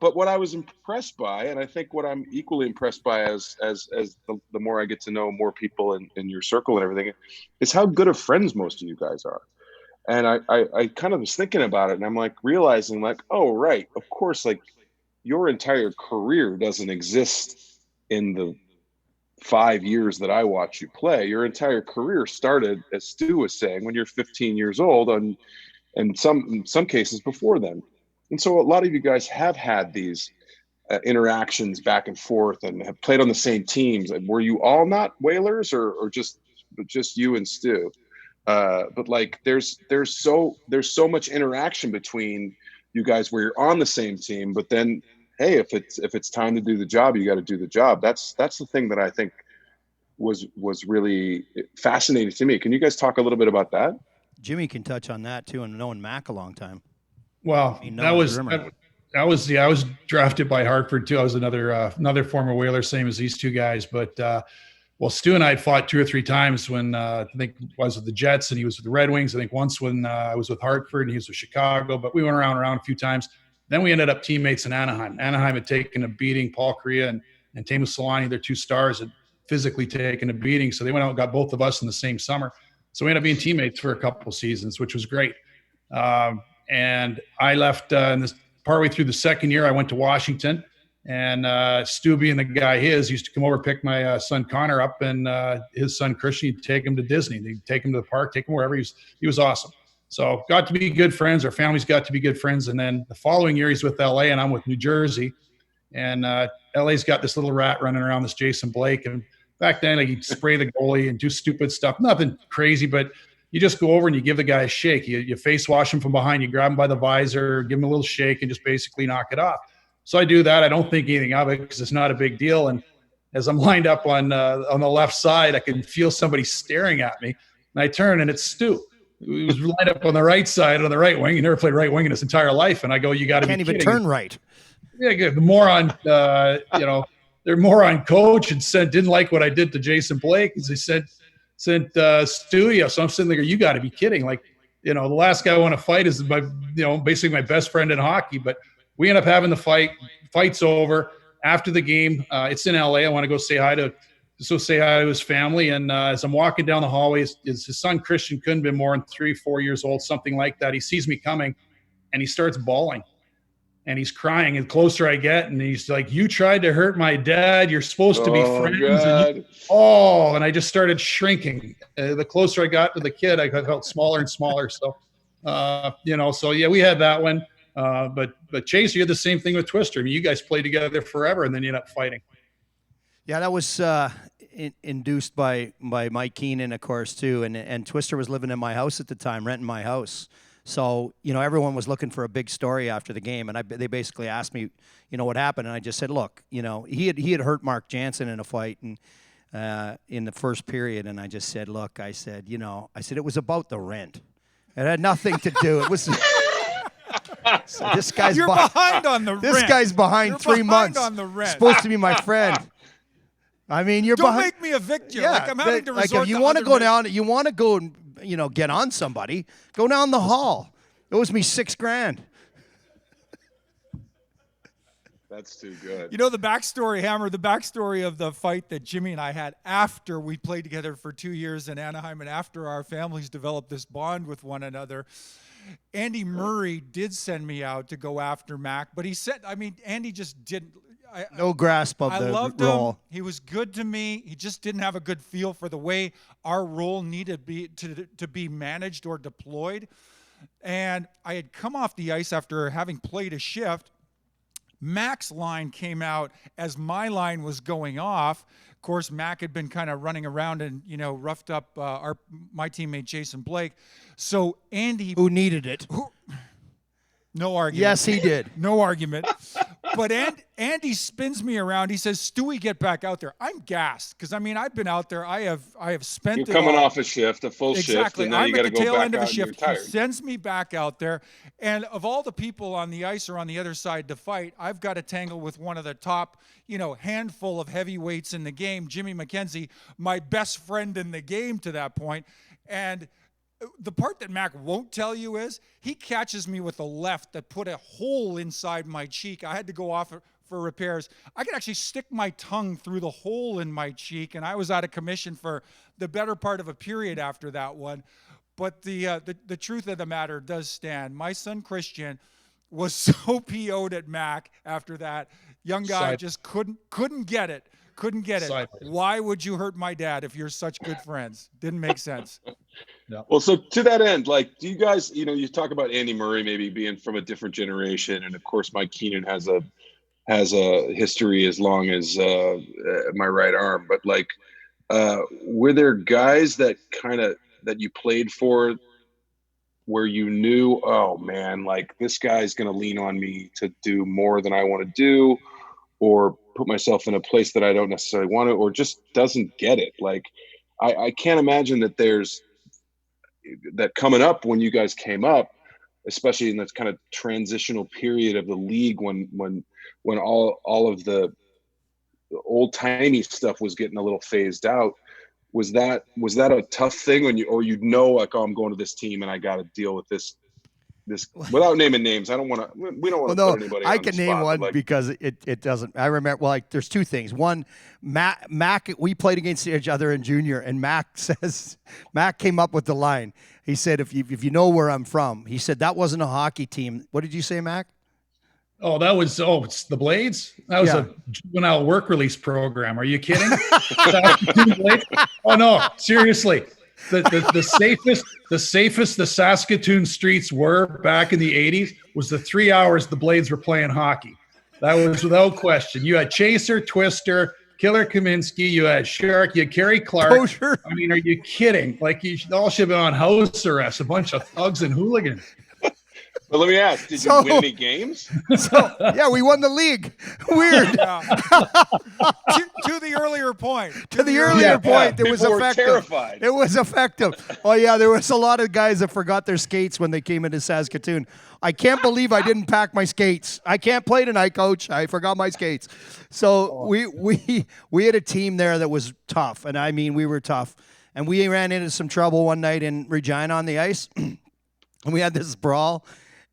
what I was impressed by, and I think what I'm equally impressed by as the more I get to know more people in your circle and everything, is how good of friends most of you guys are. And I kind of was thinking about it, and I'm like realizing like, oh, right, of course, like your entire career doesn't exist in the 5 years that I watch you play. Your entire career started, as Stu was saying, when you're 15 years old, and in some cases before then. And so a lot of you guys have had these interactions back and forth and have played on the same teams. Were you all not Whalers or just you and Stu? But like there's so much interaction between you guys where you're on the same team, but then hey, if it's time to do the job, you got to do the job. That's the thing that I think was really fascinating to me. Can you guys talk a little bit about that? Jimmy can touch on that too, and knowing Mac a long time. Well, I was drafted by Hartford too. I was another former Whaler, same as these two guys. But Stu and I had fought 2 or 3 times when I think I was with the Jets and he was with the Red Wings. I think once when I was with Hartford and he was with Chicago. But we went around a few times. Then we ended up teammates in Anaheim. Anaheim had taken a beating. Paul Kariya and Teemu Selanne, their 2 stars, had physically taken a beating. So they went out and got both of us in the same summer. So we ended up being teammates for a couple of seasons, which was great. And I left in this partway through the second year. I went to Washington, And Stu, being the guy he is, used to come over, pick my son Connor up, and his son Christian, he'd take him to Disney. They'd take him to the park, take him wherever. He was awesome. So got to be good friends. Our families got to be good friends. And then the following year, he's with LA, and I'm with New Jersey. And LA's got this little rat running around, this Jason Blake. And back then, like, he'd spray the goalie and do stupid stuff. Nothing crazy, but you just go over and you give the guy a shake. You face wash him from behind. You grab him by the visor, give him a little shake, and just basically knock it off. So I do that. I don't think anything of it because it's not a big deal. And as I'm lined up on the left side, I can feel somebody staring at me. And I turn, and it's Stu. He was lined up on the right side, on the right wing. He never played right wing in his entire life. And I go, you got to be kidding. Can't even turn right. Yeah, good. The moron, their moron coach and didn't like what I did to Jason Blake. They sent Stu. Yeah, so I'm sitting there, you got to be kidding. Like, the last guy I want to fight is basically my best friend in hockey. But we end up having the fight. Fight's over. After the game, it's in LA. I want to go say hi to his family. And as I'm walking down the hallway, his son Christian couldn't have been more than 3-4 years old, something like that. He sees me coming, and he starts bawling. And he's crying. And the closer I get, and he's like, "You tried to hurt my dad. You're supposed to be friends." And I just started shrinking. The closer I got to the kid, I felt smaller and smaller. So, so yeah, we had that one. But Chase, you had the same thing with Twister. I mean, you guys played together forever, and then you ended up fighting. Yeah, that was induced by Mike Keenan, of course, too. And Twister was living in my house at the time, renting my house. So, everyone was looking for a big story after the game, and they basically asked me, what happened, and I just said, look, he had hurt Mark Jansen in a fight and in the first period, and I just said, look, I said it was about the rent. It had nothing to do. It was. So this guy's behind on the rent. This guy's behind you're 3 months. On the rent. Supposed to be my friend. I mean, you're Don't behind. make me evict you. Like I'm having to resort like if you want to go down, you want to go and get on somebody, go down the hall. It owes me $6,000. That's too good. The backstory, Hammer, the backstory of the fight that Jimmy and I had after we played together for 2 years in Anaheim and after our families developed this bond with one another. Andy Murray did send me out to go after Mac, but he said, Andy just didn't. No grasp of the loved role. him. He was good to me. He just didn't have a good feel for the way our role needed to be managed or deployed. And I had come off the ice after having played a shift. Mac's line came out as my line was going off. Of course, Mac had been kind of running around and, roughed up my teammate Jason Blake. So Andy... Who needed it? No argument. Yes, he did. No argument. But Andy spins me around. He says, "Stewie, get back out there." I'm gassed because I've been out there. I have spent. You're coming off a shift, a full shift, and then you got to go back out. You're tired. He sends me back out there, and of all the people on the ice or on the other side to fight, I've got to tangle with one of the top, handful of heavyweights in the game, Jimmy McKenzie, my best friend in the game to that point, and. The part that Mac won't tell you is he catches me with a left that put a hole inside my cheek. I had to go off for repairs. I could actually stick my tongue through the hole in my cheek, and I was out of commission for the better part of a period after that one. But the truth of the matter does stand. My son Christian was so PO'd at Mac after that. Young guy just couldn't get it. Couldn't get it. Why would you hurt my dad if you're such good friends? Didn't make sense. No. Well, so to that end, like, do you guys, you talk about Andy Murray maybe being from a different generation, and of course, Mike Keenan has a history as long as my right arm. But like, were there guys that you played for, where you knew, oh man, like this guy's going to lean on me to do more than I want to do, or put myself in a place that I don't necessarily want to, or just doesn't get it. Like, I can't imagine that there's that coming up when you guys came up, especially in this kind of transitional period of the league when all of the old timey stuff was getting a little phased out. Was that a tough thing when like, oh, I'm going to this team and I got to deal with this without naming names? We don't want to put anybody on I can the name spot, one like, because it doesn't. I remember. Well, like there's two things. One, Mac. We played against each other in junior, and Mac came up with the line. He said, "If you know where I'm from," he said that wasn't a hockey team. What did you say, Mac? Oh, it's the Blades. That was a juvenile work release program. Are you kidding? Oh no, seriously. The safest the Saskatoon streets were back in the 80s was the 3 hours the Blades were playing hockey. That was without question. You had Chaser, Twister, Killer Kaminsky, you had Shark, you had Kerry Clark. Kosher. I mean, are you kidding? Like, you all should have been on house arrest, a bunch of thugs and hooligans. But let me ask, did you win any games? Yeah, we won the league. Weird. To the earlier point. It was People were effective. terrified. It was effective. Oh, yeah, there was a lot of guys that forgot their skates when they came into Saskatoon. I can't believe I didn't pack my skates. I can't play tonight, Coach. I forgot my skates. So we had a team there that was tough, and I mean, we were tough. And we ran into some trouble one night in Regina on the ice, and we had this brawl.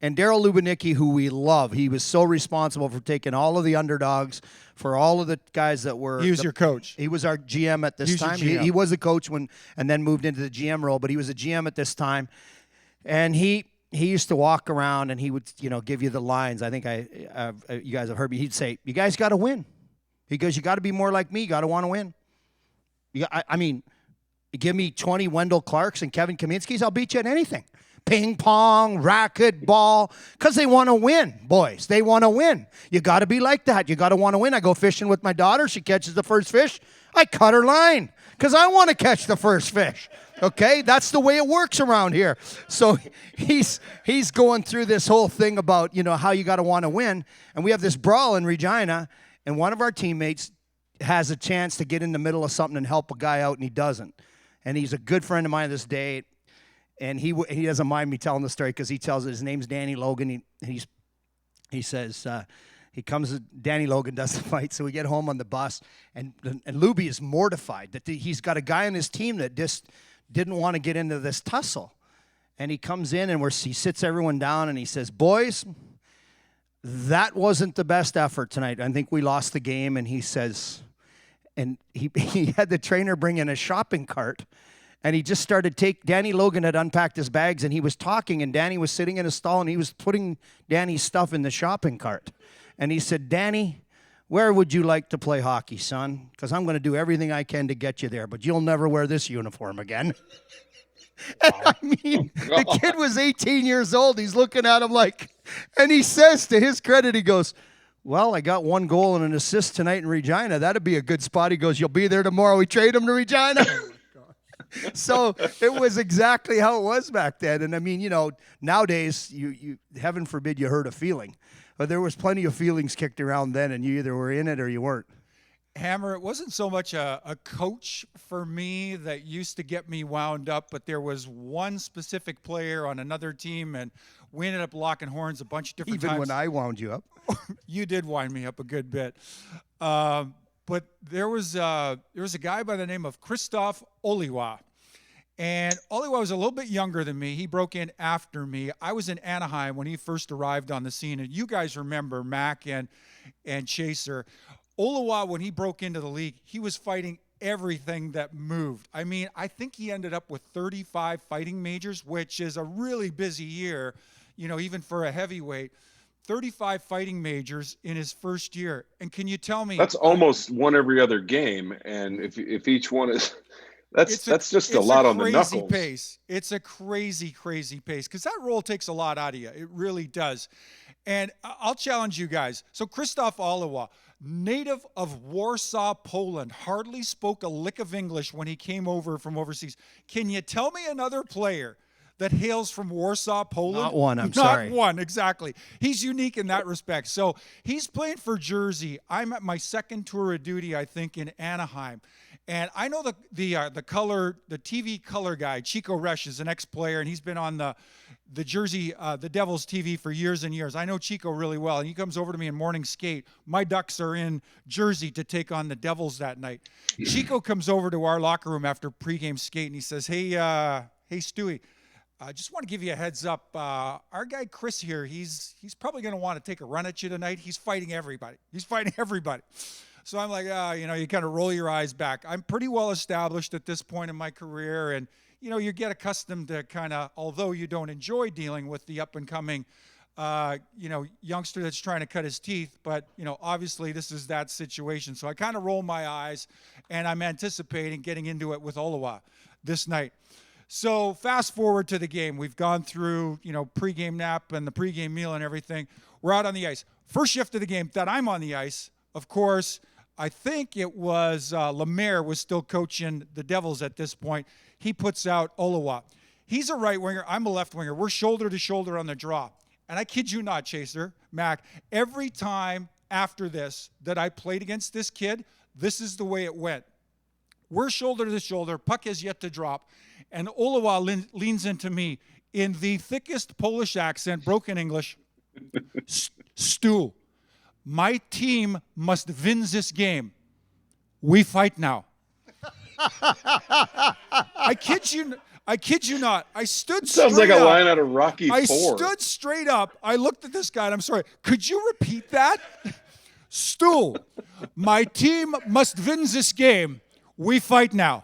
And Daryl Lubanicki, who we love, he was so responsible for taking all of the underdogs, for all of the guys that were. He was your coach. He was our GM at this time. He was a coach and then moved into the GM role, but he was a GM at this time. And he used to walk around and he would, give you the lines. I think you guys have heard me. He'd say, "You guys got to win." He goes, "You got to be more like me. You got to want to win." I mean, give me 20 Wendell Clarks and Kevin Kaminskis, I'll beat you at anything. Ping pong, racket, ball, because they want to win, boys. They want to win. You got to be like that. You got to want to win. I go fishing with my daughter. She catches the first fish. I cut her line because I want to catch the first fish. Okay? That's the way it works around here. So he's going through this whole thing about, how you got to want to win. And we have this brawl in Regina, and one of our teammates has a chance to get in the middle of something and help a guy out, and he doesn't. And he's a good friend of mine this day. And he doesn't mind me telling the story because he tells it. His name's Danny Logan. He says he comes. Danny Logan does the fight. So we get home on the bus, and Luby is mortified that he's got a guy on his team that just didn't want to get into this tussle. And he comes in and he sits everyone down and he says, "Boys, that wasn't the best effort tonight. I think we lost the game." And he says, and he had the trainer bring in a shopping cart. And he just started Danny Logan had unpacked his bags, and he was talking, and Danny was sitting in his stall, and he was putting Danny's stuff in the shopping cart. And he said, "Danny, where would you like to play hockey, son? Because I'm going to do everything I can to get you there, but you'll never wear this uniform again." And I mean, the kid was 18 years old. He's looking at him and he says, to his credit, he goes, "Well, I got 1 goal and an assist tonight in Regina. That'd be a good spot." He goes, "You'll be there tomorrow. We trade him to Regina." So it was exactly how it was back then. And I mean, nowadays, you heaven forbid you hurt a feeling. But there was plenty of feelings kicked around then, and you either were in it or you weren't. Hammer, it wasn't so much a coach for me that used to get me wound up, but there was one specific player on another team, and we ended up locking horns a bunch of different times. Even when I wound you up. You did wind me up a good bit. But there was a guy by the name of Christophe Oliwa. And Oliwa was a little bit younger than me. He broke in after me. I was in Anaheim when he first arrived on the scene. And you guys remember Mac and Chaser. Oliwa, when he broke into the league, he was fighting everything that moved. I mean, I think he ended up with 35 fighting majors, which is a really busy year, even for a heavyweight. 35 fighting majors in his first year. And can you tell me? That's almost one every other game. And if each one is, that's just a lot on the knuckles. Pace. It's a crazy, crazy pace because that role takes a lot out of you. It really does. And I'll challenge you guys. So Christophe Oliwa, native of Warsaw, Poland, hardly spoke a lick of English when he came over from overseas. Can you tell me another player that hails from Warsaw, Poland? Not one, sorry. Not one, exactly. He's unique in that respect. So he's playing for Jersey. I'm at my second tour of duty, I think, in Anaheim. And I know the TV color guy, Chico Resch, is an ex-player, and he's been on the Jersey, the Devils TV for years and years. I know Chico really well, and he comes over to me in morning skate. My Ducks are in Jersey to take on the Devils that night. Chico comes over to our locker room after pregame skate, and he says, hey, Stewie, I just want to give you a heads up. Our guy Chris here, he's probably going to want to take a run at you tonight. He's fighting everybody. So I'm like, you kind of roll your eyes back. I'm pretty well established at this point in my career, and you get accustomed to kind of, although you don't enjoy dealing with the up and coming youngster that's trying to cut his teeth. But, obviously this is that situation. So I kind of roll my eyes, and I'm anticipating getting into it with Olawa this night. So fast forward to the game. We've gone through, pregame nap and the pregame meal and everything. We're out on the ice. First shift of the game that I'm on the ice, of course, I think it was Lemaire was still coaching the Devils at this point. He puts out Olawa. He's a right winger. I'm a left winger. We're shoulder to shoulder on the draw. And I kid you not, Chaser, Mac, every time after this that I played against this kid, this is the way it went. We're shoulder to shoulder. Puck has yet to drop. And Olawa leans into me in the thickest Polish accent, broken English. Stu, my team must win this game. We fight now. I kid you not. I stood straight up. Sounds like a line out of Rocky IV. I stood straight up. I looked at this guy, and I'm sorry. Could you repeat that? Stu, my team must win this game. We fight now.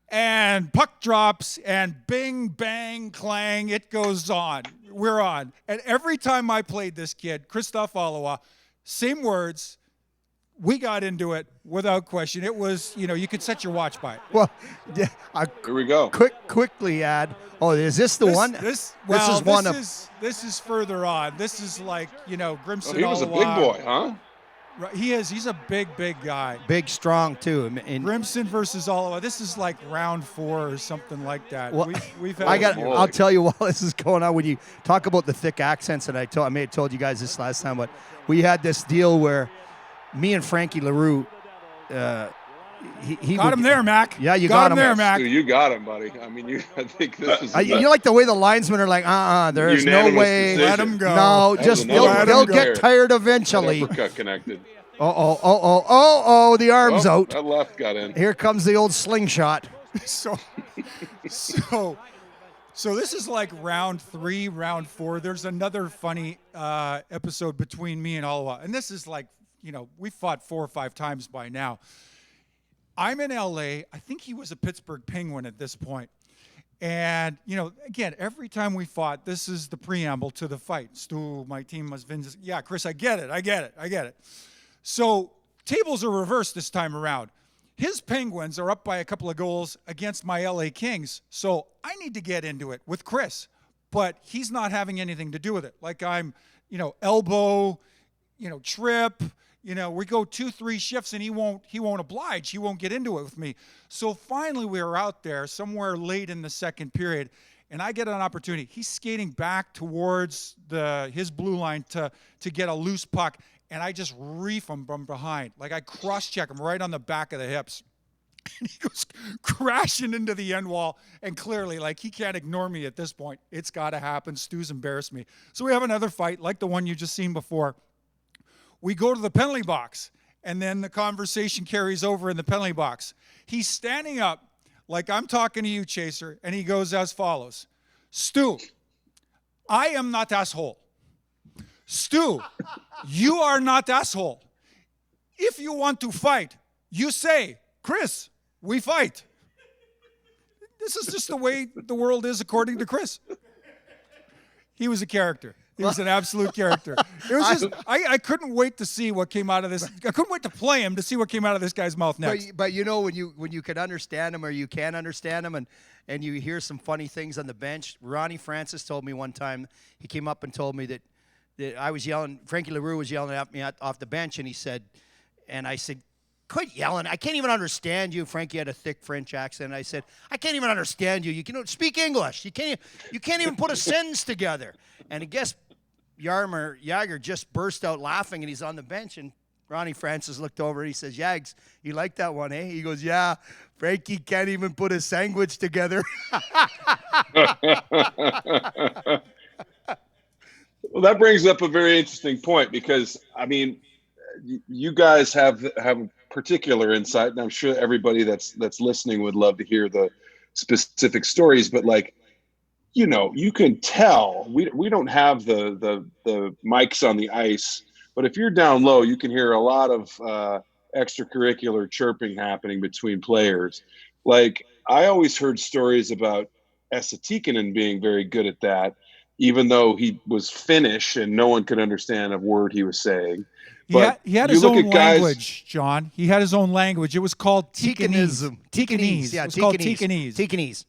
And puck drops, and bing, bang, clang, it goes on. We're on. And every time I played this kid, Christoph Olawa, same words, we got into it without question. It was, you could set your watch by it. Well, Here we go. Quickly add. Oh, is this the one? This is further on. This is like, Grimson. Oh, he was a big boy, huh? Right, he is. He's a big guy. Big, strong too. Grimson versus Olawa. This is like round 4 or something like that. Well, we've had I'll tell you while this is going on, when you talk about the thick accents, and I may have told you guys this last time, but we had this deal where me and Frankie LaRue, he got him there, Mac. Yeah, you got him there, Mac. Dude, you got him, buddy. I mean, I think this is. You like the way the linesmen are like, there's no way. Let him go. No, just they'll get tired eventually. Uppercut connected. The arm's out. That left got in. Here comes the old slingshot. So this is like round 3, round 4. There's another funny episode between me and Olawa, and this is like, we fought 4 or 5 times by now. I'm in LA. I think he was a Pittsburgh Penguin at this point. And, again, every time we fought, this is the preamble to the fight. Stu, my team must win. Yeah, Chris, I get it. So tables are reversed this time around. His Penguins are up by a couple of goals against my LA Kings. So I need to get into it with Chris. But he's not having anything to do with it. Like I'm, elbow, trip. We go 2-3 shifts and he won't oblige. He won't get into it with me. So finally we were out there somewhere late in the second period, and I get an opportunity. He's skating back towards his blue line to get a loose puck, and I just reef him from behind. Like I cross-check him right on the back of the hips. And he goes crashing into the end wall, and clearly, like, he can't ignore me at this point. It's got to happen. Stu's embarrassed me. So we have another fight like the one you just seen before. We go to the penalty box, and then the conversation carries over in the penalty box. He's standing up like I'm talking to you, Chaser, and he goes as follows. Stu, I am not asshole. Stu, you are not asshole. If you want to fight, you say, Chris, we fight. This is just the way the world is according to Chris. He was a character. He was an absolute character. It was just, I couldn't wait to see what came out of this. I couldn't wait to play him to see what came out of this guy's mouth next. But when you can understand him, or you can understand him, and you hear some funny things on the bench. Ronnie Francis told me one time, he came up and told me that I was yelling, Frankie LaRue was yelling at me off the bench, and he said, and I said, quit yelling. I can't even understand you. Frankie had a thick French accent. I said, I can't even understand you. You can speak English. You can't even put a sentence together. And I guess Yager just burst out laughing, and he's on the bench, and Ronnie Francis looked over and he says, Yags, you like that one, eh? He goes, yeah, Frankie can't even put a sandwich together. Well, that brings up a very interesting point, because, I mean, you guys have a particular insight, and I'm sure everybody that's listening would love to hear the specific stories, but like, you can tell we don't have the mics on the ice, but if you're down low, you can hear a lot of extracurricular chirping happening between players. Like, I always heard stories about Esa Tikkanen being very good at that. even though he was Finnish and no one could understand a word he was saying. He had you his look own at guys, language, John. He had his own language. It was called Ticanese. Ticanese. Yeah, It was called Ticanese. Ticanese.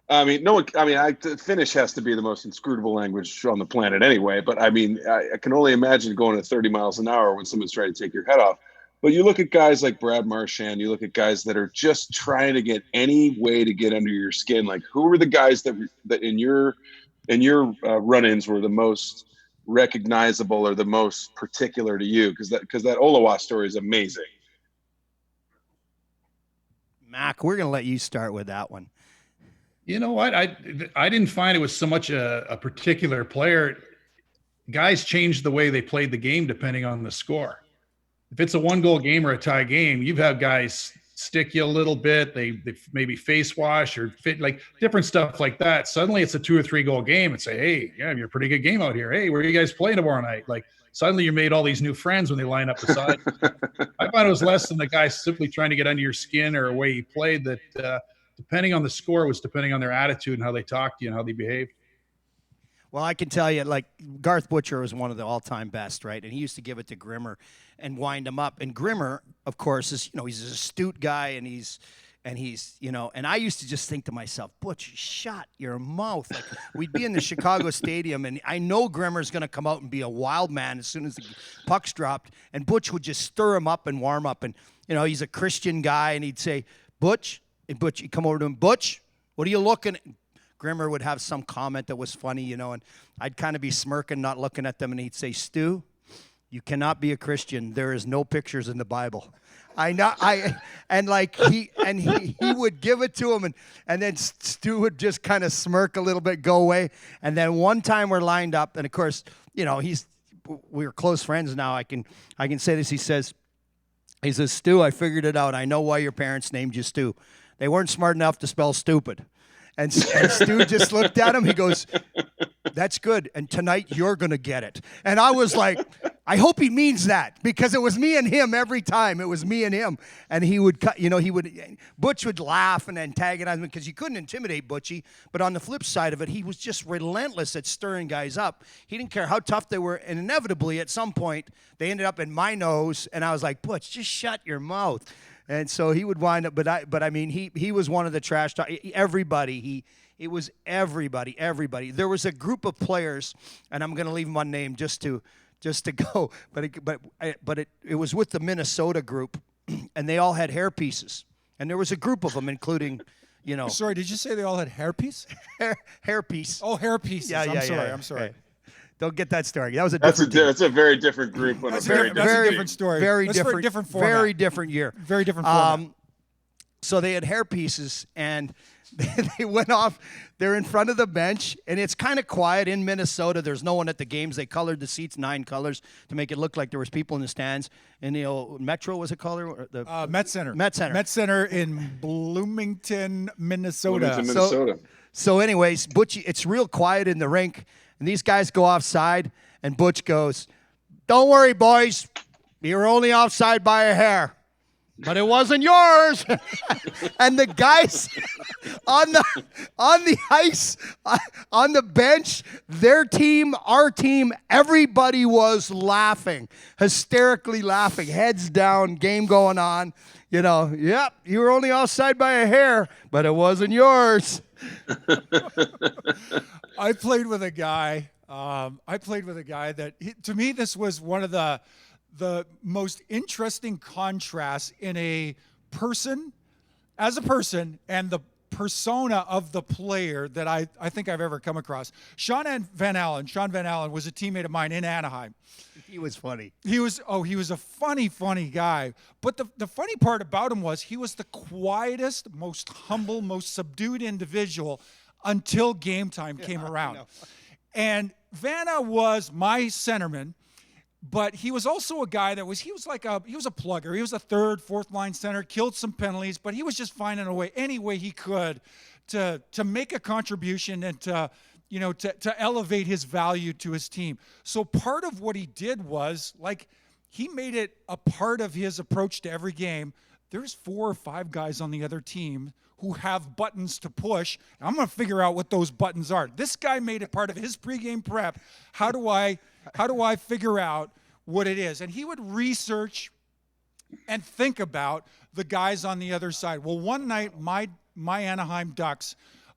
I mean, no one. I mean, Finnish has to be the most inscrutable language on the planet anyway. But I mean, I can only imagine going at 30 miles an hour when someone's trying to take your head off. But you look at guys like Brad Marchand. You look at guys that are just trying to get any way to get under your skin. Like, who were the guys that in your run-ins were the most recognizable or the most particular to you? Because that Olawa story is amazing. Mac, we're gonna let you start with that one. You know what? I didn't find it was so much a particular player. Guys changed the way they played the game depending on the score. If it's a 1-goal game or a tie game, you've had guys stick you a little bit. They maybe face wash or fit, like different stuff like that. Suddenly it's a 2 or 3 goal game and say, hey, yeah, you're a pretty good game out here. Hey, where are you guys playing tomorrow night? Like suddenly you made all these new friends when they line up beside you. I thought it was less than the guy simply trying to get under your skin or a way he played, that depending on the score was depending on their attitude and how they talked to you and how they behaved. Well, I can tell you, like, Garth Butcher was one of the all-time best, right? And he used to give it to Grimmer and wind him up. And Grimmer, of course, is, he's an astute guy, and he's, and I used to just think to myself, Butch, shut your mouth. Like, we'd be in the Chicago Stadium, and I know Grimmer's going to come out and be a wild man as soon as the puck's dropped, and Butch would just stir him up and warm up. And, he's a Christian guy, and he'd say, Butch, he'd come over to him, Butch, what are you looking at? Grimmer would have some comment that was funny, and I'd kind of be smirking, not looking at them, and he'd say, Stu, you cannot be a Christian. There is no pictures in the Bible. He would give it to him, and then Stu would just kind of smirk a little bit, go away. And then one time we're lined up, and of course, we're close friends now. I can say this. He says, Stu, I figured it out. I know why your parents named you Stu. They weren't smart enough to spell stupid. And Stu just looked at him. He goes, that's good. And tonight you're going to get it. And I was like, I hope he means that, because it was me and him every time. It was me and him. And he would cut, Butch would laugh and antagonize me because you couldn't intimidate Butchie. But on the flip side of it, he was just relentless at stirring guys up. He didn't care how tough they were. And inevitably, at some point, they ended up in my nose. And I was like, Butch, just shut your mouth. And so he would wind up, but I mean, he was one of the trash talk. Everybody, it was everybody. There was a group of players, and I'm going to leave them unnamed just to go. But it was with the Minnesota group, and they all had hairpieces, and there was a group of them, including, Sorry, did you say they all had hairpiece? hairpiece. Oh, hairpieces. Yeah, I'm sorry. Don't get that story. That was a different. That's a very different group. That's a different story. Very That's different. Different format. Very different year. Very different format. So they had hairpieces, and they went off. They're in front of the bench, and it's kind of quiet in Minnesota. There's no one at the games. They colored the seats 9 colors to make it look like there was people in the stands. And Metro was a color. Or the Met Center. Met Center. Met Center in Bloomington, Minnesota. So anyways, Butchie, it's real quiet in the rink, and these guys go offside, and Butch goes, "Don't worry, boys. You're only offside by a hair. But it wasn't yours." And the guys on the ice, on the bench, their team, our team, everybody was laughing, hysterically laughing, heads down, game going on. Yep, you were only offside by a hair, but it wasn't yours. I played with a guy that, to me, this was one of the most interesting contrasts in a person, as a person, and the persona of the player that I think I've ever come across. Sean Van Allen was a teammate of mine in Anaheim. He was funny. He was a funny guy. But the funny part about him was he was the quietest, most humble, most subdued individual until game time came around. And Vanna was my centerman. But he was also a guy that he was a plugger. He was a 3rd, 4th line center, killed some penalties, but he was just finding a way, any way he could to make a contribution and to elevate his value to his team. So part of what he did was, he made it a part of his approach to every game there's 4 or 5 guys on the other team who have buttons to push. I'm going to figure out what those buttons are. This guy made it part of his pregame prep. How do I figure out what it is? And he would research and think about the guys on the other side. Well, one night my Anaheim Ducks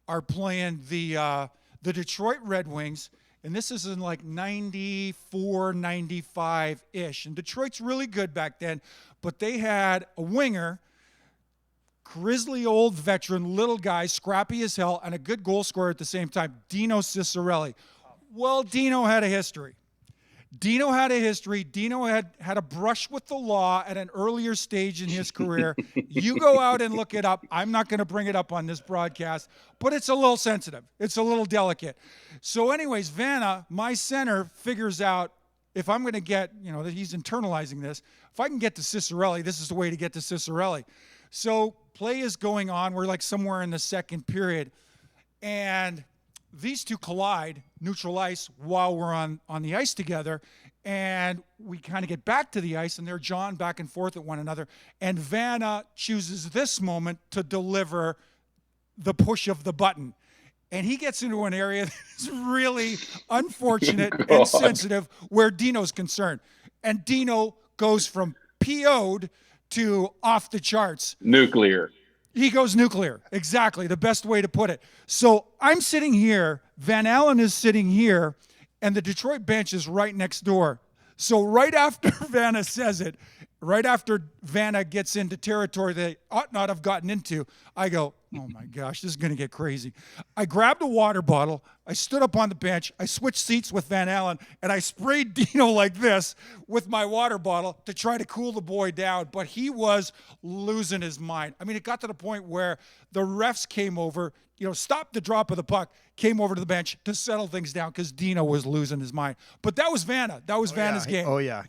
are playing the Detroit Red Wings, and this is in like 94, 95-ish. And Detroit's really good back then, but they had a winger, grizzly old veteran, little guy, scrappy as hell, and a good goal scorer at the same time, Dino Ciccarelli. Well, Dino had a history. Dino had a brush with the law at an earlier stage in his career. You go out and look it up. I'm not going to bring it up on this broadcast, but it's a little sensitive. It's a little delicate. So anyways, Vanna, my center, figures out if I'm going to get, he's internalizing this. If I can get to Ciccarelli, this is the way to get to Ciccarelli. So play is going on. We're like somewhere in the second period. And these two collide, neutral ice, while we're on the ice together. And we kind of get back to the ice, and they're jawing back and forth at one another. And Vanna chooses this moment to deliver the push of the button. And he gets into an area that's really unfortunate and sensitive where Dino's concerned. And Dino goes from PO'd to off the charts. Nuclear. He goes nuclear. Exactly. The best way to put it. So I'm sitting here. Van Allen is sitting here. And the Detroit bench is right next door. So right after Vanna says it, right after Vanna gets into territory they ought not have gotten into, I go, oh my gosh, this is going to get crazy. I grabbed a water bottle. I stood up on the bench. I switched seats with Van Allen, and I sprayed Dino like this with my water bottle to try to cool the boy down. But he was losing his mind. I mean, it got to the point where the refs came over, stopped the drop of the puck, came over to the bench to settle things down because Dino was losing his mind. But that was Vanna. That was Vanna's game. Oh, yeah.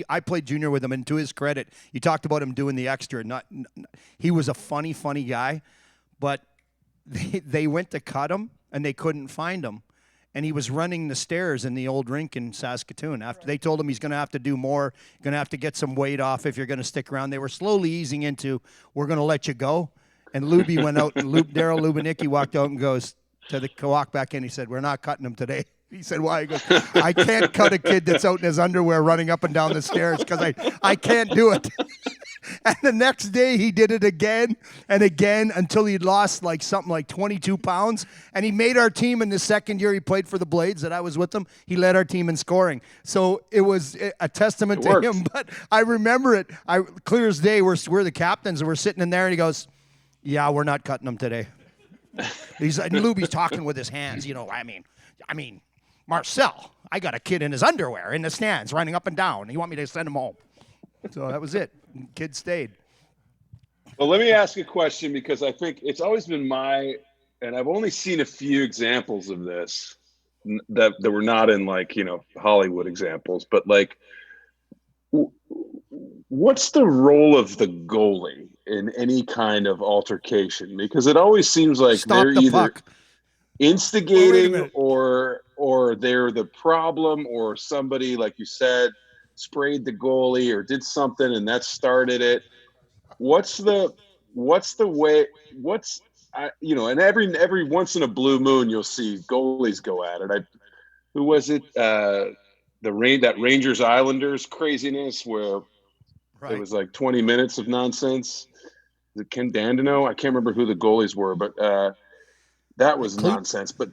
I played junior with him, and to his credit, you talked about him doing the extra. He was a funny guy, but they went to cut him, and they couldn't find him. And he was running the stairs in the old rink in Saskatoon. After they told him he's going to have to do more, going to have to get some weight off if you're going to stick around. They were slowly easing into, we're going to let you go. And Luby went out, and Daryl Lubinicki walked out and goes to the walk back in. He said, we're not cutting him today. He said, why? He goes, I can't cut a kid that's out in his underwear running up and down the stairs because I can't do it. And the next day he did it again and again until he'd lost something like 22 pounds. And he made our team in the second year he played for the Blades that I was with him. He led our team in scoring. So it was a testament to him. But I remember it. Clear as day, we're the captains and we're sitting in there and he goes, yeah, we're not cutting him today. Luby's talking with his hands, I mean, Marcel, I got a kid in his underwear in the stands running up and down. You want me to send him home? So that was it. Kid stayed. Well, let me ask a question because I think it's always been and I've only seen a few examples of this that were not in Hollywood examples, but what's the role of the goalie in any kind of altercation? Because it always seems like they're either instigating or they're the problem, or somebody, like you said, sprayed the goalie or did something and that started it. What's the way? And every once in a blue moon you'll see goalies go at it. Who was it? That Rangers Islanders craziness where it was 20 minutes of nonsense. Is it Ken Dandino? I can't remember who the goalies were, but that was nonsense. But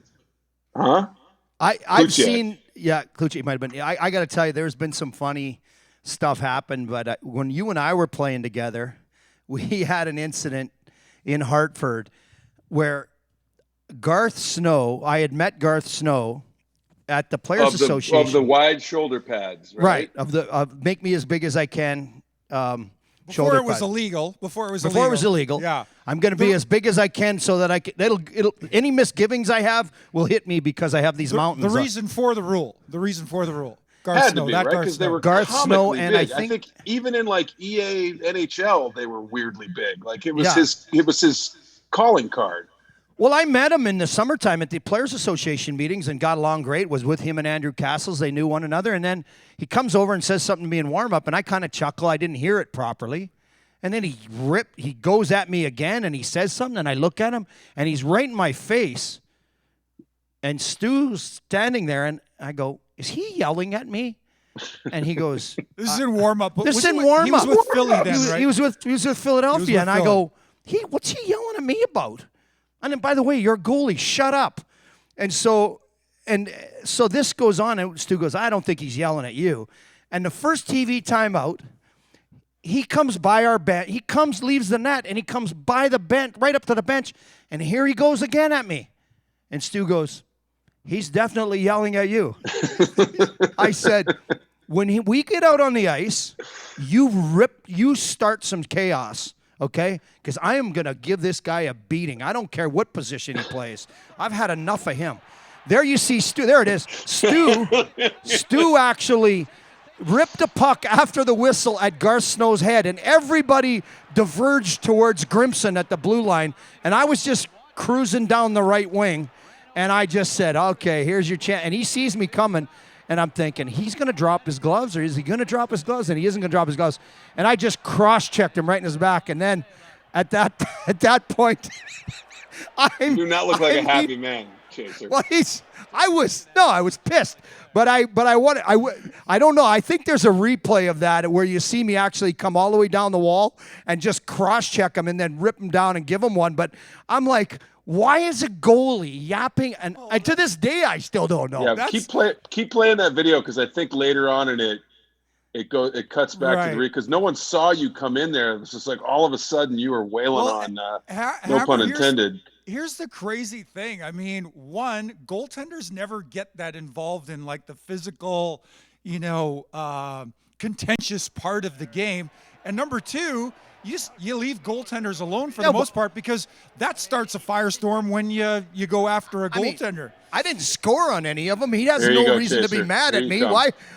I've seen, Kluche might have been. I got to tell you, there's been some funny stuff happen. But when you and I were playing together, we had an incident in Hartford where Garth Snow. I had met Garth Snow at the Players Association of the wide shoulder pads, right? Of make me as big as I can. Before it was illegal. Before it was illegal. Yeah. I'm going to be as big as I can so that it'll any misgivings I have will hit me because I have these mountains. The reason for the rule. Garth Snow, right? Because they were Garth Snow, and big. I think even in EA NHL they were weirdly big. It was his calling card. Well, I met him in the summertime at the Players Association meetings and got along great. Was with him and Andrew Castles. They knew one another. And then he comes over and says something to me in warm-up, and I kind of chuckle. I didn't hear it properly. And then he goes at me again, and he says something, and I look at him, and he's right in my face. And Stu's standing there, and I go, is he yelling at me? And he goes, This is in warm-up. This is in warm-up. He was with Philly then, right? He was with Philadelphia, and I Philly. go, what's he yelling at me about? And then, by the way, you're a goalie. Shut up. And so this goes on, and Stu goes, I don't think he's yelling at you. And the first TV timeout, he comes by our bench. He leaves the net, and he comes by the bench, right up to the bench, and here he goes again at me. And Stu goes, he's definitely yelling at you. I said, when we get out on the ice, you start some chaos, okay? Because I am going to give this guy a beating. I don't care what position he plays. I've had enough of him. There you see Stu. There it is. Stu actually ripped a puck after the whistle at Garth Snow's head, and everybody diverged towards Grimson at the blue line, and I was just cruising down the right wing, and I just said, okay, here's your chance. And he sees me coming, and I'm thinking, he's going to drop his gloves, or is he going to drop his gloves? And he isn't going to drop his gloves. And I just cross-checked him right in his back, and then at that point, You do not look like a happy man, Chaser. well, I was pissed, but I don't know. I think there's a replay of that where you see me actually come all the way down the wall and just cross-check him and then rip him down and give him one. But I'm like, why is a goalie yapping? And to this day, I still don't know. Yeah, keep playing that video, because I think later on in it cuts back to the because no one saw you come in there. It was just like all of a sudden you were wailing on. No pun intended. Here's the crazy thing. I mean, one, goaltenders never get that involved in like the physical, contentious part of the game. And number two, you leave goaltenders alone for the most part, because that starts a firestorm when you go after a goaltender. I didn't score on any of them. He has no reason to be mad at me.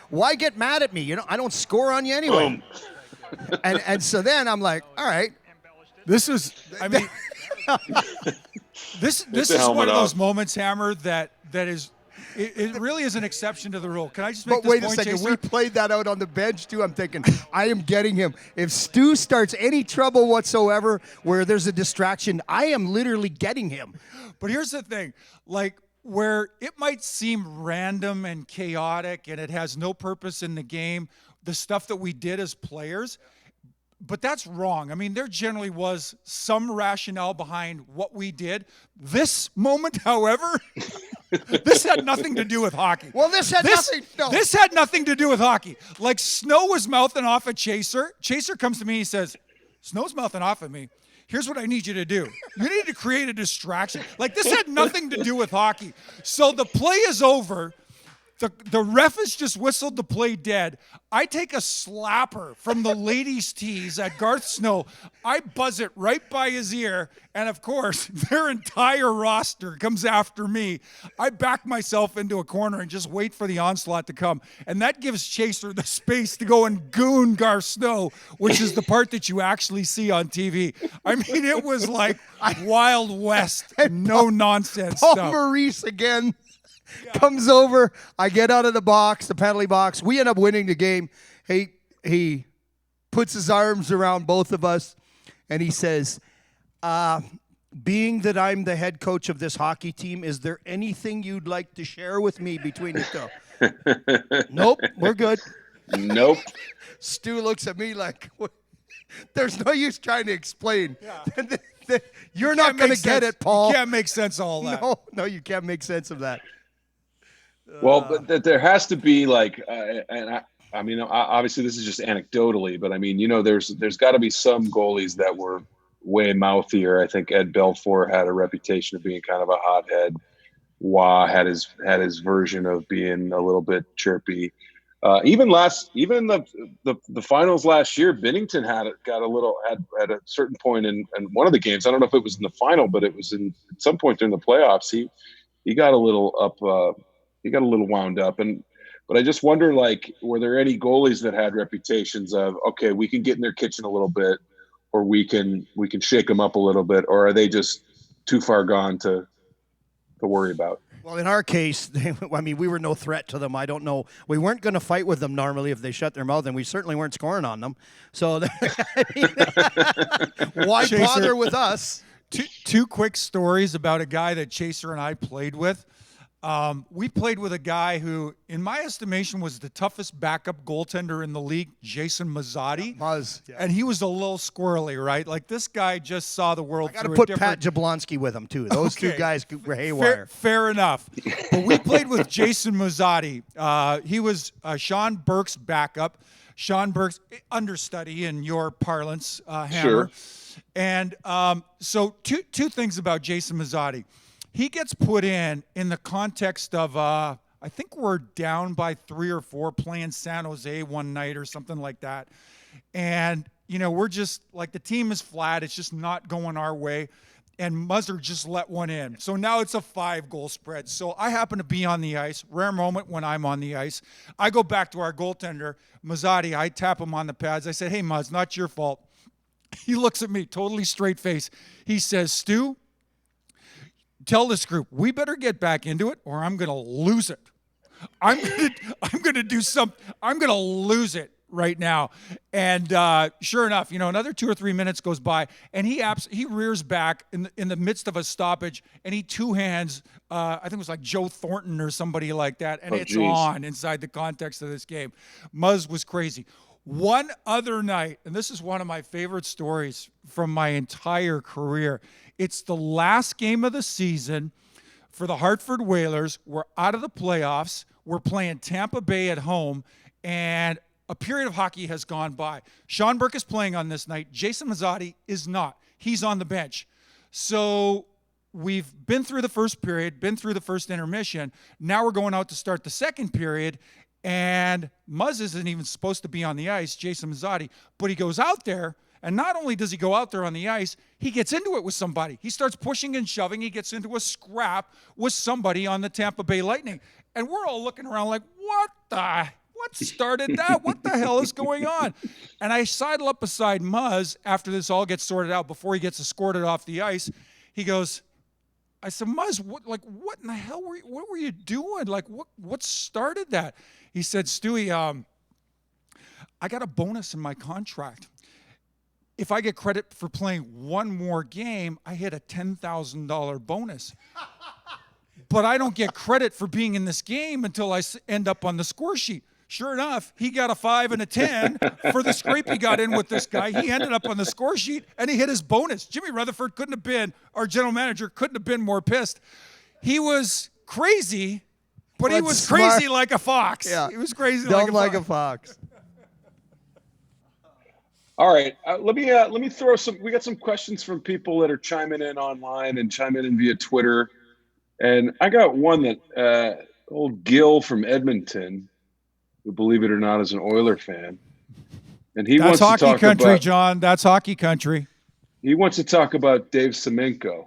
Why get mad at me? I don't score on you anyway. And so then I'm like, all right. This is one of those moments, Hammer, that is it really is an exception to the rule. Can I just make this point, But wait a second. Chaser? We played that out on the bench, too. I'm thinking, I am getting him. If Stu starts any trouble whatsoever where there's a distraction, I am literally getting him. But here's the thing. Like, where it might seem random and chaotic and it has no purpose in the game, the stuff that we did as players, but that's wrong. I mean, there generally was some rationale behind what we did. This moment, however, this had nothing to do with hockey. Well, this had nothing to do with hockey. Like, Snow was mouthing off at Chaser. Chaser comes to me, he says, Snow's mouthing off at me. Here's what I need you to do. You need to create a distraction. Like, this had nothing to do with hockey. So the play is over. The ref has just whistled the play dead. I take a slapper from the ladies' tees at Garth Snow. I buzz it right by his ear. And, of course, their entire roster comes after me. I back myself into a corner and just wait for the onslaught to come. And that gives Chaser the space to go and goon Garth Snow, which is the part that you actually see on TV. I mean, it was like Wild West, no nonsense Paul stuff. Maurice again. Comes over. I get out of the box, the penalty box. We end up winning the game. He puts his arms around both of us, and he says, being that I'm the head coach of this hockey team, is there anything you'd like to share with me between you two? Nope, we're good. Nope. Stu looks at me like, there's no use trying to explain. Yeah. You're not going to get it, Paul. You can't make sense of all that. No, you can't make sense of that. Well, but there has to be I mean, obviously this is just anecdotally, but I mean, there's got to be some goalies that were way mouthier. I think Ed Belfour had a reputation of being kind of a hothead. Wah had his version of being a little bit chirpy. Even the finals last year, Binnington had a certain point in one of the games. I don't know if it was in the final, but it was at some point during the playoffs. He got a little up. He got a little wound up, but I just wonder, like, were there any goalies that had reputations of, okay, we can get in their kitchen a little bit, or we can shake them up a little bit, or are they just too far gone to to worry about. Well, in our case, I mean, we were no threat to them. I don't know. We weren't going to fight with them normally if they shut their mouth, and we certainly weren't scoring on them. So why Chaser, bother with us? Two quick stories about a guy that Chaser and I played with. We played with a guy who, in my estimation, was the toughest backup goaltender in the league, Jason Mazzotti. Muzz. Yeah. And he was a little squirrely, right? Like, this guy just saw the world I got to through put a different... Pat Jablonski with him, too. Those two Okay. guys were haywire. Fair enough. But we played with Jason Mazzotti. He was Sean Burke's backup. Sean Burke's understudy in your parlance, Hammer. Sure. And so two things about Jason Mazzotti. He gets put in the context of, I think we're down by 3 or 4 playing San Jose one night or something like that. And, we're just like, the team is flat. It's just not going our way. And Muzzer just let one in. So now it's a 5-goal spread. So I happen to be on the ice. Rare moment when I'm on the ice. I go back to our goaltender, Mazzotti. I tap him on the pads. I said, "Hey, Muzz, not your fault." He looks at me, totally straight face. He says, "Stu, tell this group, we better get back into it or I'm going to lose it. I'm going to do something. I'm going to lose it right now." And sure enough, another 2 or 3 minutes goes by and he rears back in the midst of a stoppage and he two-hands, I think it was like Joe Thornton or somebody like that. And it's on inside the context of this game. Muzz was crazy. One other night, and this is one of my favorite stories from my entire career. It's the last game of the season for the Hartford Whalers. We're out of the playoffs. We're playing Tampa Bay at home, and a period of hockey has gone by. Sean Burke is playing on this night. Jason Mazzotti is not. He's on the bench. So we've been through the first period, been through the first intermission. Now we're going out to start the second period, and Muzz isn't even supposed to be on the ice, Jason Mazzotti, but he goes out there, and not only does he go out there on the ice, he gets into it with somebody. He starts pushing and shoving. He gets into a scrap with somebody on the Tampa Bay Lightning. And we're all looking around like, what started that? What the hell is going on? And I sidle up beside Muzz after this all gets sorted out, before he gets escorted off the ice. He goes, I said, "Muzz, what in the hell what were you doing? Like, what started that?" He said, "Stewie, I got a bonus in my contract. If I get credit for playing one more game, I hit a $10,000 bonus. But I don't get credit for being in this game until I end up on the score sheet." Sure enough, he got a 5 and a 10 for the scrape he got in with this guy. He ended up on the score sheet, and he hit his bonus. Jimmy Rutherford our general manager, couldn't have been more pissed. He was crazy, but he was smart. crazy like a fox. Yeah. He was crazy Dumb like a fox. All right, let me throw some. We got some questions from people that are chiming in online and chiming in via Twitter, and I got one that old Gil from Edmonton, who, believe it or not, is an Oiler fan, and he That's wants to hockey talk country, about, John. That's hockey country. He wants to talk about Dave Semenko,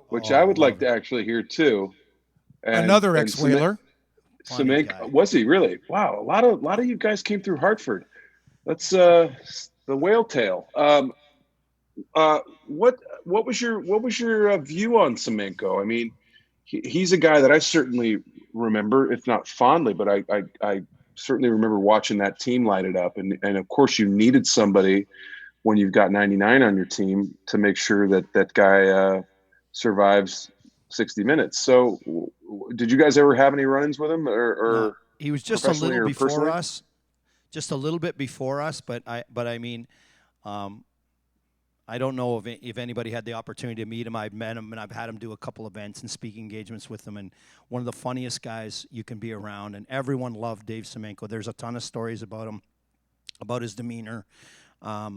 which I would like to actually hear too. And, Another and ex-Whaler. Semenko, was he really? Wow, a lot of you guys came through Hartford. That's the whale tail. What was your view on Semenko? I mean, he's a guy that I certainly remember, if not fondly, but I certainly remember watching that team light it up. And of course, you needed somebody when you've got 99 on your team to make sure that guy survives 60 minutes. So did you guys ever have any run-ins with him? Or No, he was just a little before personally? us. Just a little bit before us, but I mean, I don't know if anybody had the opportunity to meet him. I've met him, and I've had him do a couple events and speaking engagements with him, and one of the funniest guys you can be around, and everyone loved Dave Semenko. There's a ton of stories about him, about his demeanor. I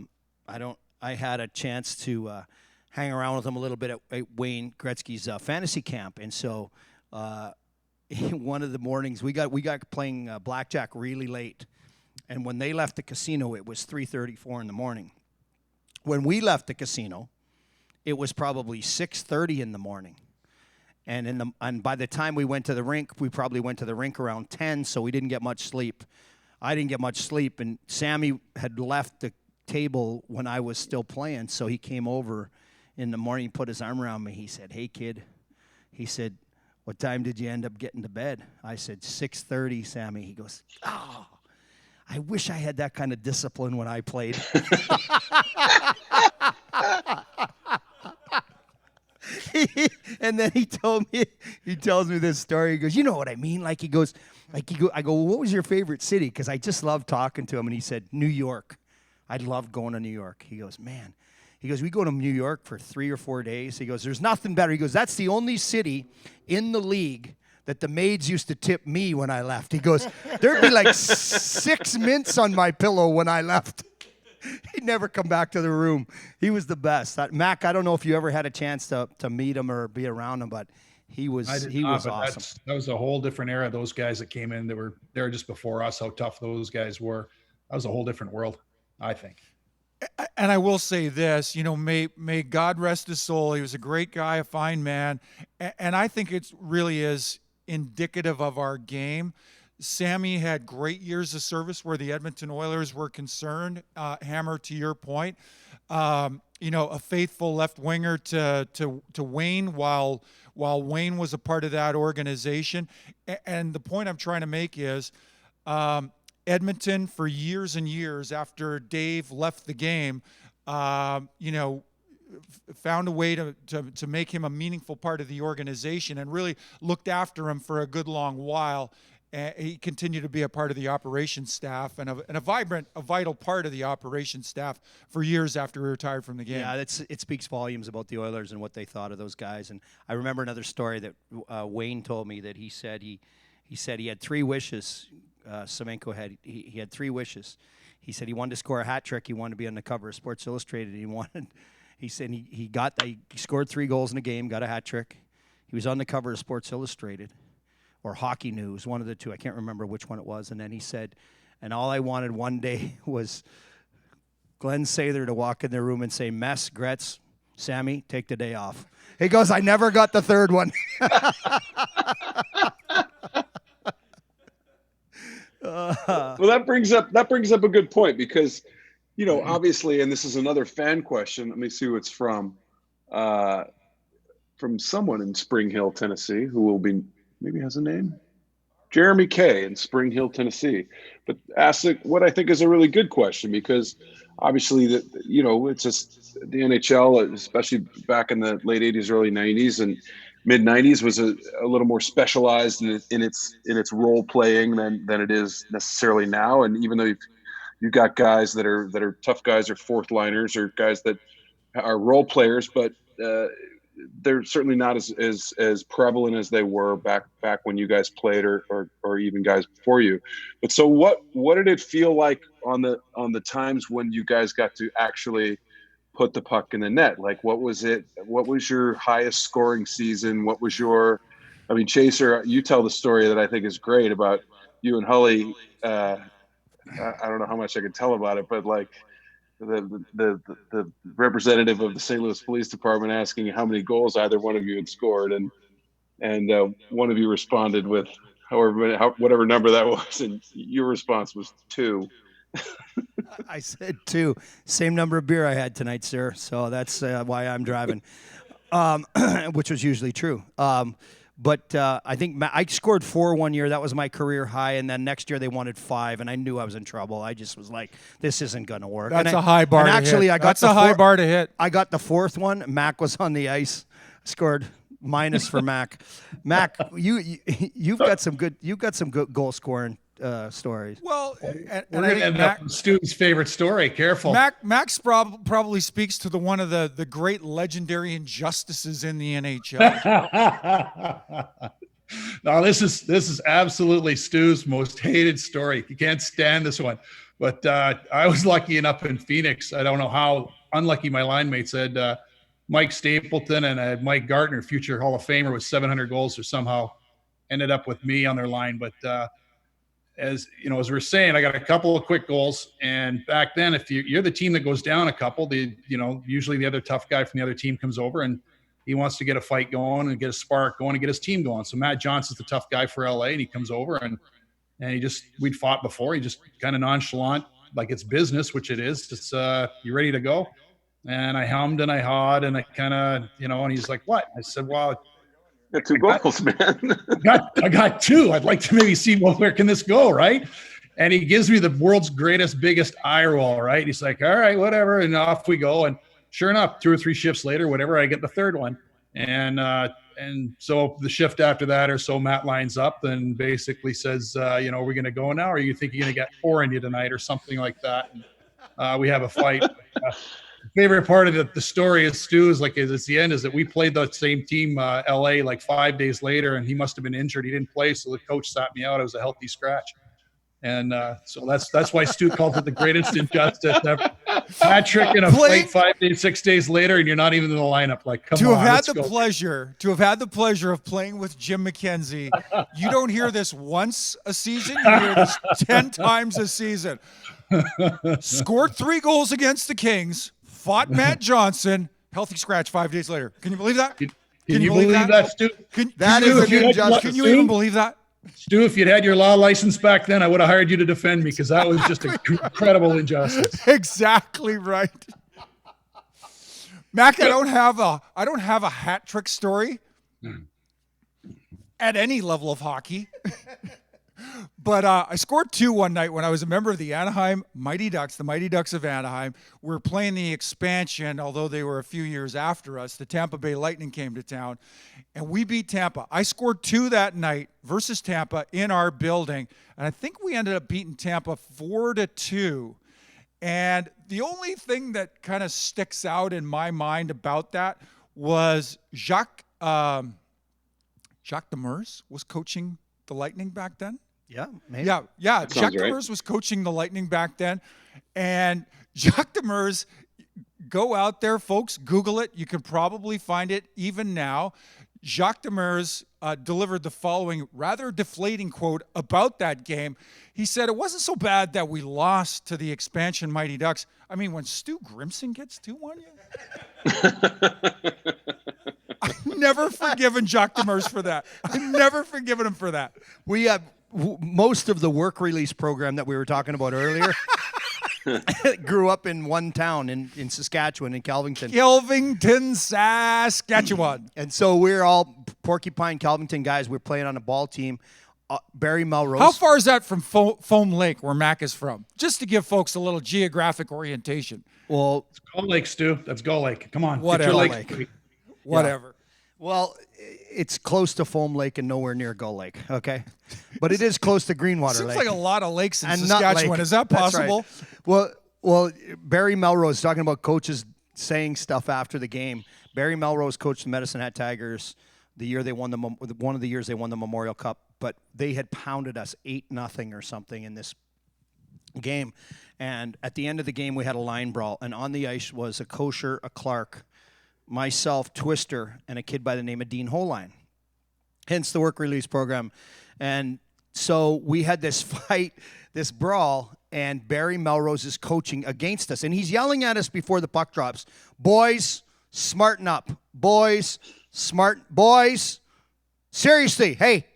had a chance to hang around with him a little bit at Wayne Gretzky's fantasy camp, and so one of the mornings we got playing blackjack really late. And when they left the casino, it was 3:34 in the morning. When we left the casino, it was probably 6:30 in the morning. And by the time we went to the rink, we probably went to the rink around 10, so we didn't get much sleep. I didn't get much sleep, and Sammy had left the table when I was still playing, so he came over in the morning, put his arm around me. He said, "Hey, kid," he said, what time did you end up getting to bed? I said, 6:30, Sammy. He goes, oh, I wish I had that kind of discipline when I played. And then he tells me this story. He goes, you know what I mean? I go, well, what was your favorite city? Because I just loved talking to him. And he said, New York. I loved going to New York. He goes, man. He goes, we go to New York for 3 or 4 days. He goes, there's nothing better. He goes, that's the only city in the league that the maids used to tip me when I left. He goes, there'd be like 6 mints on my pillow when I left. He'd never come back to the room. He was the best. Mac, I don't know if you ever had a chance to meet him or be around him, but he was awesome. That was a whole different era. Those guys that came in, they were there just before us, how tough those guys were. That was a whole different world, I think. And I will say this, may God rest his soul. He was a great guy, a fine man. And I think it really is indicative of our game. Sammy had great years of service where the Edmonton Oilers were concerned. Hammer, to your point, a faithful left winger to Wayne while Wayne was a part of that organization. And the point I'm trying to make is Edmonton, for years and years after Dave left the game, found a way to make him a meaningful part of the organization and really looked after him for a good long while. He continued to be a part of the operations staff and a vital part of the operations staff for years after he retired from the game. Yeah, it speaks volumes about the Oilers and what they thought of those guys. And I remember another story that Wayne told me that he said he had 3 wishes. Semenko had he had 3 wishes. He said he wanted to score a hat trick. He wanted to be on the cover of Sports Illustrated. He said he scored 3 goals in a game, got a hat trick. He was on the cover of Sports Illustrated or Hockey News, one of the two. I can't remember which one it was. And then he said, and all I wanted one day was Glenn Sather to walk in their room and say, Mess, Gretz, Sammy, take the day off. He goes, I never got the 3rd one. Well, that brings up a good point because, obviously, and this is another fan question. Let me see who it's from. From someone in Spring Hill, Tennessee, who will be maybe has a name. Jeremy K in Spring Hill, Tennessee, but asks what I think is a really good question because obviously it's just the NHL, especially back in the late 80s, early 90s, and mid 90s was a little more specialized in its role playing than it is necessarily now. And even though you've got guys that are tough guys or 4th liners or guys that are role players, but they're certainly not as prevalent as they were back when you guys played or even guys before you. But so what did it feel like on the times when you guys got to actually put the puck in the net? Like, what was it? What was your highest scoring season? What was Chaser, you tell the story that I think is great about you and Hully. I don't know how much I can tell about it, but like the representative of the St. Louis Police Department asking how many goals either one of you had scored, and one of you responded with whatever number that was, and your response was 2. I said 2. Same number of beer I had tonight, sir. So that's why I'm driving, which was usually true. But I think I scored 4 one year. That was my career high. And then next year they wanted 5, and I knew I was in trouble. I just was like, this isn't going to work. That's a high bar to hit. That's a high bar to hit. I got the 4th one. Mac was on the ice. Scored minus for Mac. Mac, you've got some good goal scoring stories. Well, and we're going to end up with Stu's favorite story. Careful. Max probably speaks to one of the great legendary injustices in the NHL. No, this is absolutely Stu's most hated story. You can't stand this one. But I was lucky enough in Phoenix. I don't know how unlucky my line mates had Mike Stapleton and I had Mike Gartner, future Hall of Famer with 700 goals, or somehow ended up with me on their line. But as you know, as we're saying, I got a couple of quick goals. And back then, if you're the team that goes down a couple, usually the other tough guy from the other team comes over and he wants to get a fight going and get a spark going and get his team going. So Matt Johnson's the tough guy for LA, and he comes over and we'd fought before. He just kind of nonchalant, like it's business, which it is. It's you ready to go? And I hummed and I hawed and I kind of, and he's like, what? I said, well, Got 2 goals, man. I got 2. I'd like to maybe see, well, where can this go, right? And he gives me the world's biggest eye roll, right? He's like, all right, whatever. And off we go. And sure enough, 2 or 3 shifts later, whatever, I get the 3rd one. And so the shift after that or so, Matt lines up and basically says, are we going to go now? Or you think you're going to get 4 in you tonight or something like that? And we have a fight. Favorite part of the story is Stu is it's the end is that we played the same team, LA, like 5 days later, and he must have been injured. He didn't play. So the coach sat me out. I was a healthy scratch. And so that's why Stu calls it the greatest injustice ever. Hat trick in a fight 5 days, 6 days later, and you're not even in the lineup. Like, come on. To have had the pleasure of playing with Jim McKenzie, you don't hear this once a season. You hear this 10 times a season. Scored 3 goals against the Kings. Fought Matt Johnson. Healthy scratch 5 days later. Can you believe that? Can you believe that, Stu? That is an injustice. Can you even believe that? Stu, if you'd had your law license back then, I would have hired you to defend me because that was just an incredible injustice. Exactly right. Mac, I don't have a hat trick story at any level of hockey. But I scored 2 one night when I was a member of the Anaheim Mighty Ducks, the Mighty Ducks of Anaheim. We were playing the expansion, although they were a few years after us. The Tampa Bay Lightning came to town, and we beat Tampa. I scored 2 that night versus Tampa in our building, and I think we ended up beating Tampa 4-2. And the only thing that kind of sticks out in my mind about that was Jacques Demers was coaching the Lightning back then. Yeah, maybe. Yeah. Jacques Demers was coaching the Lightning back then. And Jacques Demers, go out there, folks, Google it. You can probably find it even now. Jacques Demers delivered the following rather deflating quote about that game. He said, "It wasn't so bad that we lost to the expansion Mighty Ducks. I mean, when Stu Grimson gets 2 on you." I've never forgiven Jacques Demers for that. I've never forgiven him for that. We have most of the work release program that we were talking about earlier grew up in one town in Saskatchewan, in Kelvington. Saskatchewan. And so we're all Porcupine, Kelvington guys. We're playing on a ball team. Barry Melrose. How far is that from Foam Lake, where Mac is from? Just to give folks a little geographic orientation. Well, it's Gull Lake, Stu. That's Gull Lake. Come on. Whatever. Whatever. Yeah. Well, it's close to Foam Lake and nowhere near Gull Lake, okay? But it is close to Greenwater Seems Lake. like a lot of lakes in Saskatchewan. Is that possible? Right. Well, Barry Melrose, talking about coaches saying stuff after the game. Barry Melrose coached the Medicine Hat Tigers the year they won one of the years they won the Memorial Cup, but they had pounded us 8-0 or something in this game. And at the end of the game, we had a line brawl, and on the ice was a Kosher, a Clark, myself, Twister, and a kid by the name of Dean Holine. Hence the work release program. And so we had this fight, this brawl, and Barry Melrose is coaching against us. And he's yelling at us before the puck drops. Boys, smarten up. Boys, seriously, hey,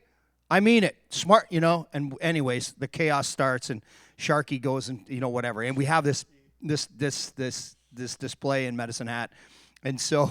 I mean it. Smart, And anyways, the chaos starts, and Sharky goes and, whatever. And we have this display in Medicine Hat. And so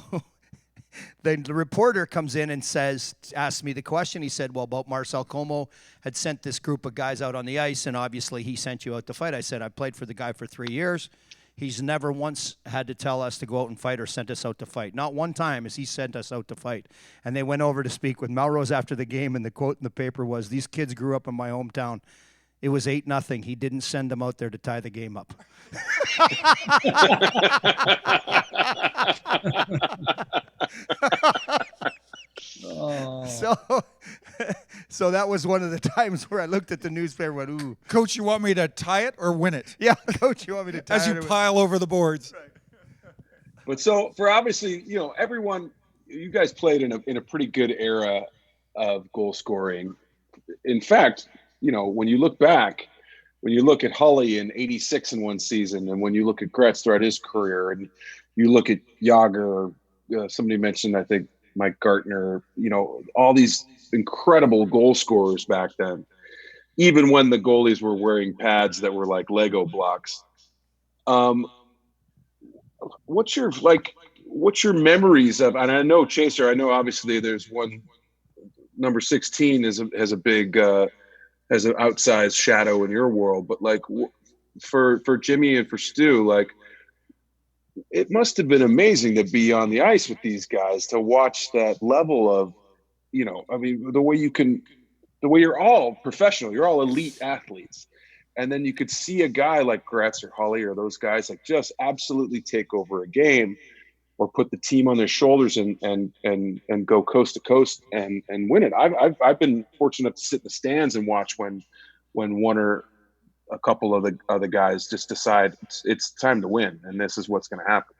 the reporter comes in and asks me the question. He said, well, about Marcel Como had sent this group of guys out on the ice, and obviously he sent you out to fight. I said, I played for the guy for 3 years. He's never once had to tell us to go out and fight or sent us out to fight. Not one time has he sent us out to fight. And they went over to speak with Melrose after the game, and the quote in the paper was, these kids grew up in my hometown. It was 8-0. He didn't send them out there to tie the game up. So that was one of the times where I looked at the newspaper and went, ooh. Coach, you want me to tie it or win it? Yeah, Coach, you want me to tie it? As you pile over the boards. Right. But so for obviously, everyone, you guys played in a pretty good era of goal scoring. In fact, when you look back, when you look at Hully in '86 in one season, and when you look at Gretz throughout his career, and you look at Yager, somebody mentioned, I think, Mike Gartner, all these incredible goal scorers back then, even when the goalies were wearing pads that were like Lego blocks. What's your memories of, and I know Chaser, I know obviously there's one number 16 has a big has an outsized shadow in your world, but like for Jimmy and for Stu, like it must have been amazing to be on the ice with these guys, to watch that level of, I mean, the way you're all professional, you're all elite athletes. And then you could see a guy like Gretz or Holly or those guys like just absolutely take over a game or put the team on their shoulders and go coast to coast and win it. I've been fortunate to sit in the stands and watch when one or a couple of the other guys just decide it's time to win and this is what's going to happen.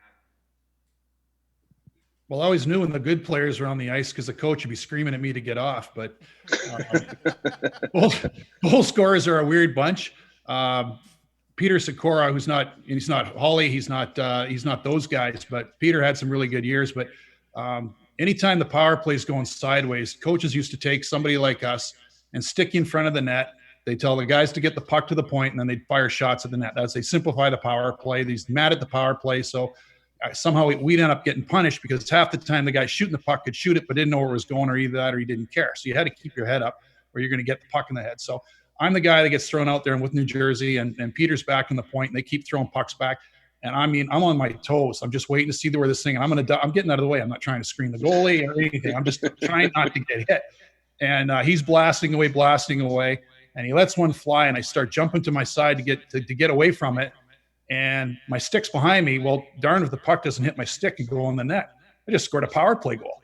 Well, I always knew when the good players were on the ice because the coach would be screaming at me to get off. But goal scorers are a weird bunch. Peter Sikora, he's not Holly, he's not those guys. But Peter had some really good years. But anytime the power play is going sideways, coaches used to take somebody like us and stick you in front of the net. They tell the guys to get the puck to the point, and then they'd fire shots at the net. That's they simplify the power play. He's mad at the power play, so somehow we'd end up getting punished because half the time the guy shooting the puck could shoot it but didn't know where it was going, or either that or he didn't care. So you had to keep your head up or you're going to get the puck in the head. So I'm the guy that gets thrown out there with New Jersey, and Peter's back in the point, and they keep throwing pucks back. And I mean, I'm on my toes. I'm just waiting to see where this thing, and I'm getting out of the way. I'm not trying to screen the goalie or anything. I'm just trying not to get hit. And he's blasting away. And he lets one fly, and I start jumping to my side to get away from it. And my stick's behind me. Well, darn if the puck doesn't hit my stick and go in the net. I just scored a power play goal.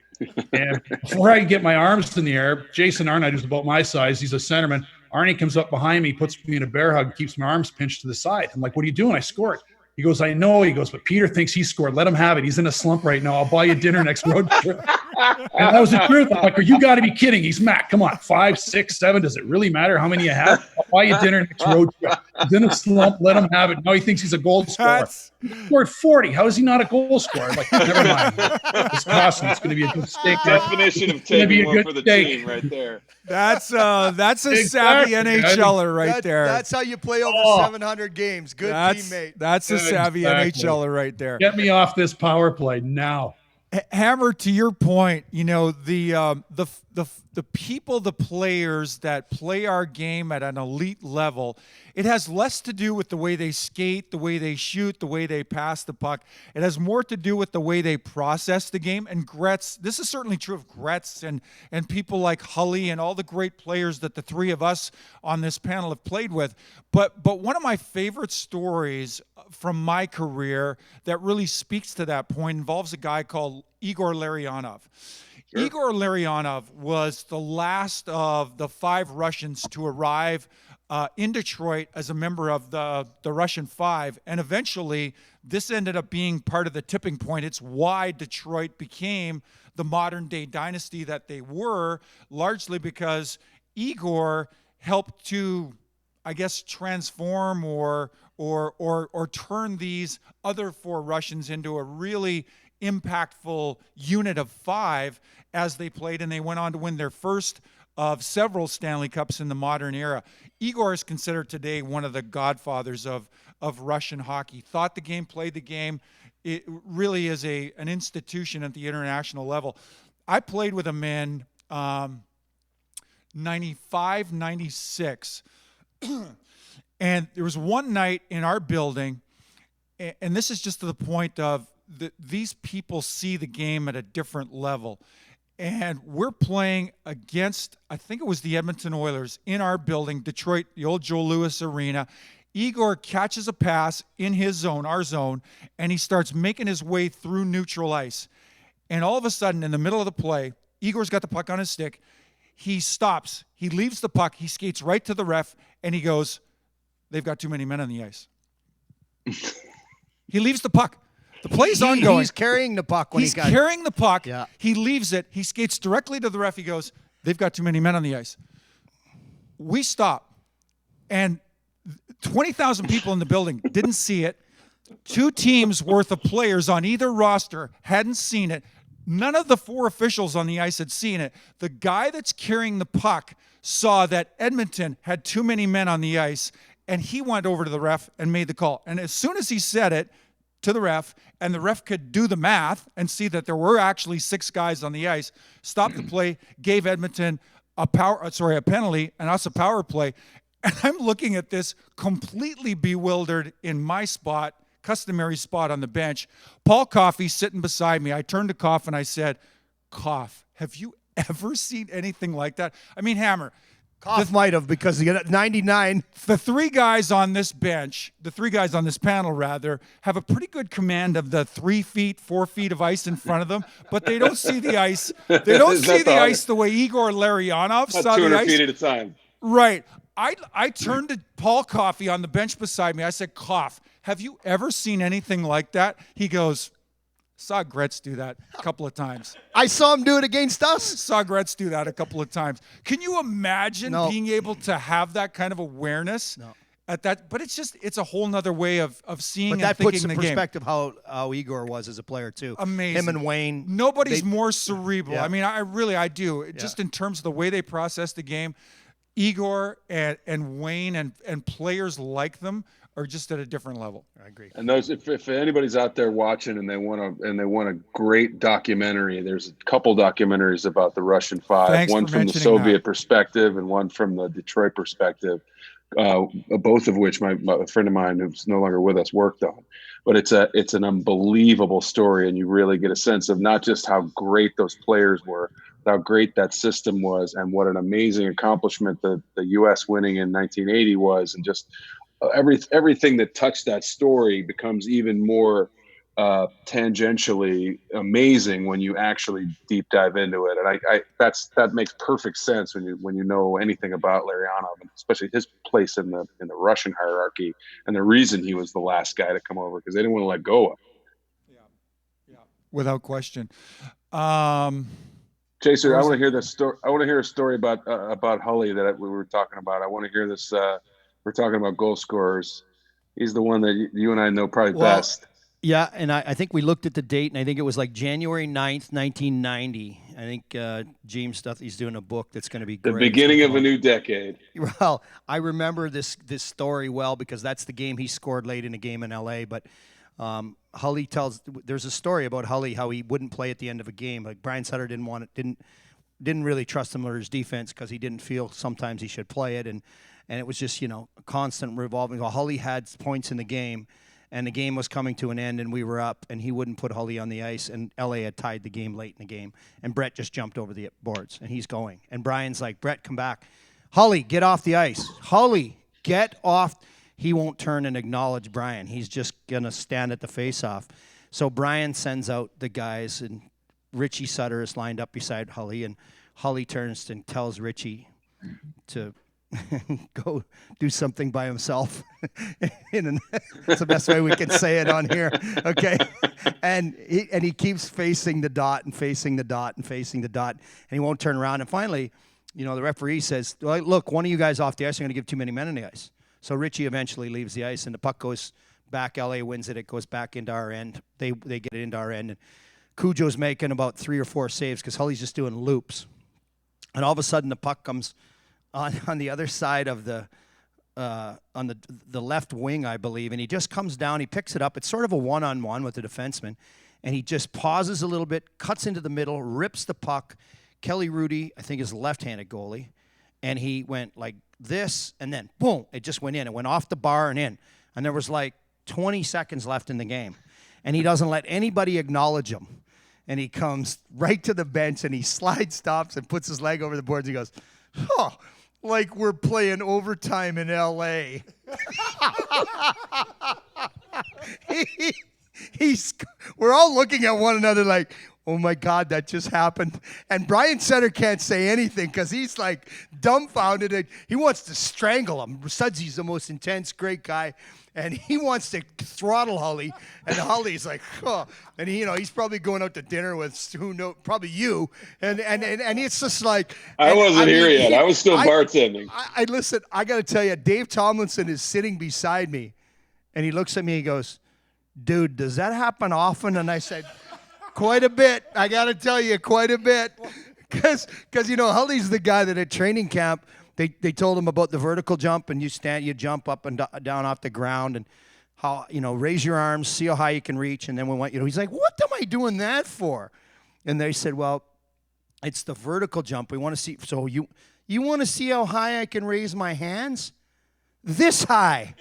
And before I can get my arms in the air, Jason Arnott, who's about my size, he's a centerman. Arnie comes up behind me, puts me in a bear hug, keeps my arms pinched to the side. I'm like, what are you doing? I scored. He goes, I know. He goes, but Peter thinks he scored. Let him have it. He's in a slump right now. I'll buy you dinner next road trip. And that was the truth. I'm like, you got to be kidding. He's Matt. Come on, 5, 6, 7. Does it really matter how many you have? I'll buy you dinner next road trip. He's in a slump. Let him have it. Now he thinks he's a goal scorer. He scored 40. How is he not a goal scorer? I'm like, never mind. It's costly. It's going to be a good steak. Definition of taking one for the team right there. That's a savvy NHLer right there. That's how you play over 700 games. Good teammate. That's a savvy NHLer right there. Get me off this power play now. Hammer, to your point, the people, the players that play our game at an elite level, it has less to do with the way they skate, the way they shoot, the way they pass the puck. It has more to do with the way they process the game. And Gretz, this is certainly true of Gretz and people like Hully and all the great players that the three of us on this panel have played with. But one of my favorite stories from my career that really speaks to that point involves a guy called Igor Larionov. Sure. Igor Larionov was the last of the 5 Russians to arrive in Detroit as a member of the Russian 5. And eventually, this ended up being part of the tipping point. It's why Detroit became the modern-day dynasty that they were, largely because Igor helped to, I guess, transform or turn these other 4 Russians into a really impactful unit of 5 as they played, and they went on to win their first of several Stanley Cups in the modern era. Igor is considered today one of the godfathers of Russian hockey. Thought the game, played the game. It really is an institution at the international level. I played with him in 95, 96. And there was one night in our building, and this is just to the point of these people see the game at a different level. And we're playing against, I think it was the Edmonton Oilers in our building, Detroit, the old Joe Louis Arena. Igor catches a pass in his zone, our zone, and he starts making his way through neutral ice. And all of a sudden, in the middle of the play, Igor's got the puck on his stick. He stops. He leaves the puck. He skates right to the ref, and he goes, "They've got too many men on the ice." He leaves the puck. The play's ongoing. He's carrying the puck when he's carrying the puck. Yeah. He leaves it. He skates directly to the ref. He goes, "They've got too many men on the ice." We stop. And 20,000 people in the building didn't see it. 2 teams worth of players on either roster hadn't seen it. None of the 4 officials on the ice had seen it. The guy that's carrying the puck saw that Edmonton had too many men on the ice, and he went over to the ref and made the call. And as soon as he said it, to the ref, and the ref could do the math and see that there were actually 6 guys on the ice, stopped the play, gave Edmonton a penalty, and us a power play. And I'm looking at this completely bewildered in my spot, customary spot on the bench. Paul Coffey sitting beside me. I turned to Coff and I said, Coff, have you ever seen anything like that? I mean, Hammer. Coff might have, because he got 99. The 3 guys on this bench, the 3 guys on this panel, rather, have a pretty good command of the 3 feet, 4 feet of ice in front of them, but they don't see the ice. They don't see the ice the way Igor Larionov saw the ice. 200 feet at a time. Right. I turned to Paul Coffey on the bench beside me. I said, Coff, have you ever seen anything like that? He goes, saw Greats do that a couple of times. I saw him do it against us. Saw Greats do that a couple of times. Can you imagine being able to have that kind of awareness at that? But it's a whole nother way of seeing and that thinking puts in the game. perspective how Igor was as a player too. Amazing. Him and Wayne. Nobody's more cerebral. Yeah. I mean, I do. Just in terms of the way they process the game, Igor and Wayne and players like them are just at a different level. I agree. And those, if anybody's out there watching and they want a great documentary, there's a couple documentaries about the Russian Five. Thanks one for from the mentioning Soviet that. perspective and one from the Detroit perspective. Both of which my friend of mine who's no longer with us worked on. But it's an unbelievable story, and you really get a sense of not just how great those players were, but how great that system was, and what an amazing accomplishment the U.S. winning in 1980 was, and just everything that touched that story becomes even more tangentially amazing when you actually deep dive into it. And that makes perfect sense when you know anything about Larionov, and especially his place in the Russian hierarchy, and the reason he was the last guy to come over, because they didn't want to let go of him. Yeah, without question. Chaser, I want to hear this story. I want to hear a story about Hully that we were talking about. I want to hear this. We're talking about goal scorers. He's the one that you and I know probably best. Yeah, and I think we looked at the date, and I think it was like January 9th, 1990. I think James Duthie's doing a book that's going to be great. The beginning of a new decade. Well, I remember this story well because that's the game he scored late in a game in L.A., but Hully there's a story about Hully, how he wouldn't play at the end of a game. Like Brian Sutter didn't really trust him or his defense because he didn't feel sometimes he should play it, and it was just, a constant revolving. Well, Hully had points in the game, and the game was coming to an end, and we were up, and he wouldn't put Hully on the ice, and L.A. had tied the game late in the game, and Brett just jumped over the boards, and he's going. And Brian's like, Brett, come back. Hully, get off the ice. Hully, get off. He won't turn and acknowledge Brian. He's just going to stand at the face-off. So Brian sends out the guys, and Richie Sutter is lined up beside Hully, and Hully turns and tells Richie to go do something by himself. That's the best way we can say it on here. Okay. And he keeps facing the dot and facing the dot and facing the dot, and he won't turn around. And finally, the referee says, well, look, one of you guys off the ice are going to give too many men on the ice. So Richie eventually leaves the ice, and the puck goes back. LA wins it. It goes back into our end. They get it into our end. And Cujo's making about 3 or 4 saves because Hully's just doing loops. And all of a sudden, the puck comes on the other side of on the left wing, I believe, and he just comes down, he picks it up. It's sort of a one-on-one with the defenseman, and he just pauses a little bit, cuts into the middle, rips the puck. Kelly Rudy, I think, is a left-handed goalie, and he went like this, and then boom, it just went in. It went off the bar and in, and there was like 20 seconds left in the game, and he doesn't let anybody acknowledge him, and he comes right to the bench, and he slide stops and puts his leg over the boards. He goes, huh. Like we're playing overtime in L.A. We're all looking at one another like, oh, my God, that just happened. And Brian Sutter can't say anything because he's like dumbfounded. He wants to strangle him. Sudsy's the most intense, great guy. And he wants to throttle Hully. And Hully's like, huh. And he's probably going out to dinner with probably you. And it's just like. I wasn't here yet. I was still bartending. Listen, I got to tell you, Dave Tomlinson is sitting beside me. And he looks at me, he goes, dude, does that happen often? And I said, quite a bit. I got to tell you, quite a bit. Because Hully's the guy that at training camp, they told him about the vertical jump, and you jump up and down off the ground, and how, raise your arms, see how high you can reach. And then we went, he's like, what am I doing that for? And they said, well, it's the vertical jump. We want to see. So you want to see how high I can raise my hands? This high.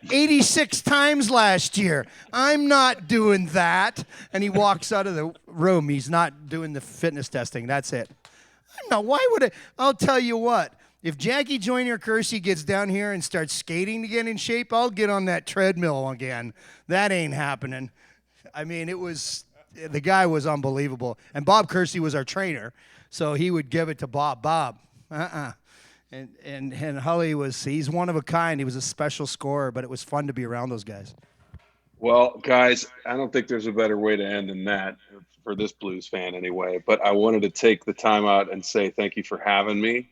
86 times last year. I'm not doing that. And he walks out of the room. He's not doing the fitness testing. That's it. I'm not. Why would I? I'll tell you what. If Jackie Joyner Kersey gets down here and starts skating to get in shape, I'll get on that treadmill again. That ain't happening. I mean, the guy was unbelievable. And Bob Kersey was our trainer, so he would give it to Bob. Bob, And Hully he's one of a kind. He was a special scorer, but it was fun to be around those guys. Well, guys, I don't think there's a better way to end than that for this Blues fan anyway. But I wanted to take the time out and say thank you for having me,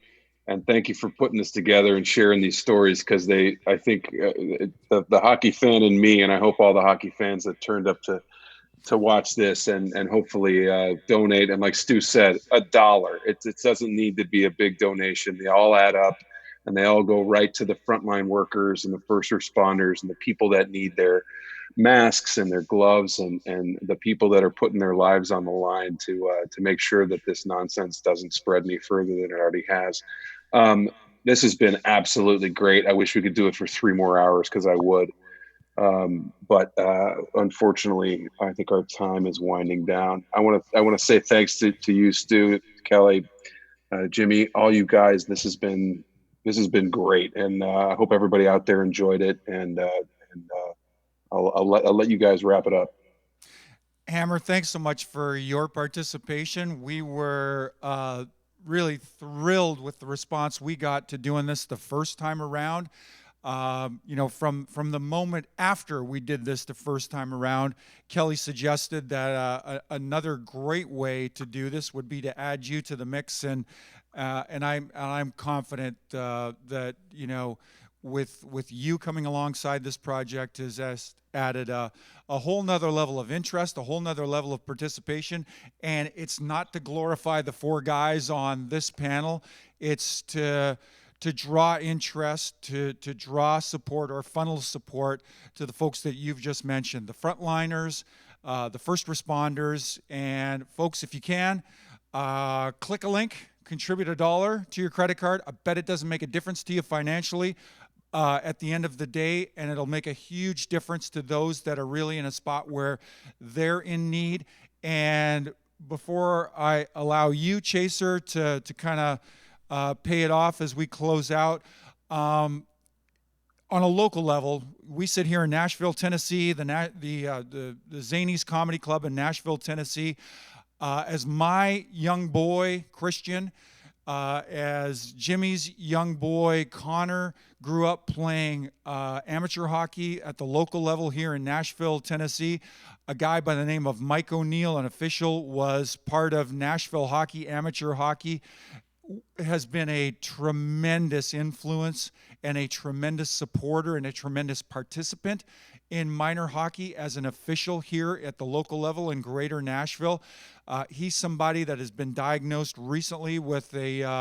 and thank you for putting this together and sharing these stories, because I think the hockey fan in me, and I hope all the hockey fans that turned up to watch this and hopefully donate. And like Stu said, $1. It doesn't need to be a big donation. They all add up, and they all go right to the frontline workers and the first responders and the people that need their masks and their gloves, and the people that are putting their lives on the line to make sure that this nonsense doesn't spread any further than it already has. This has been absolutely great. I wish we could do it for 3 more hours, because I would. But unfortunately, I think our time is winding down. I want to say thanks to you, Stu, Kelly, Jimmy, all you guys. This has been great, and I hope everybody out there enjoyed it. And I'll let you guys wrap it up. Hammer, thanks so much for your participation. We were really thrilled with the response we got to doing this the first time around. From the moment after we did this the first time around, Kelly suggested that another great way to do this would be to add you to the mix, and I'm confident that with you coming alongside this project has added a whole nother level of interest, a whole nother level of participation. And it's not to glorify the 4 guys on this panel, it's to draw interest, to draw support or funnel support to the folks that you've just mentioned, the frontliners, the first responders. And folks, if you can, click a link, contribute $1 to your credit card. I bet it doesn't make a difference to you financially at the end of the day, and it'll make a huge difference to those that are really in a spot where they're in need. And before I allow you, Chaser, to kind of pay it off as we close out, on a local level, we sit here in Nashville, Tennessee, the Zanies Comedy Club in Nashville, Tennessee. As my young boy, Christian, as Jimmy's young boy, Connor, grew up playing amateur hockey at the local level here in Nashville, Tennessee. A guy by the name of Mike O'Neill, an official, was part of Nashville hockey, amateur hockey. Has been a tremendous influence and a tremendous supporter and a tremendous participant in minor hockey as an official here at the local level in Greater Nashville. He's somebody that has been diagnosed recently with he's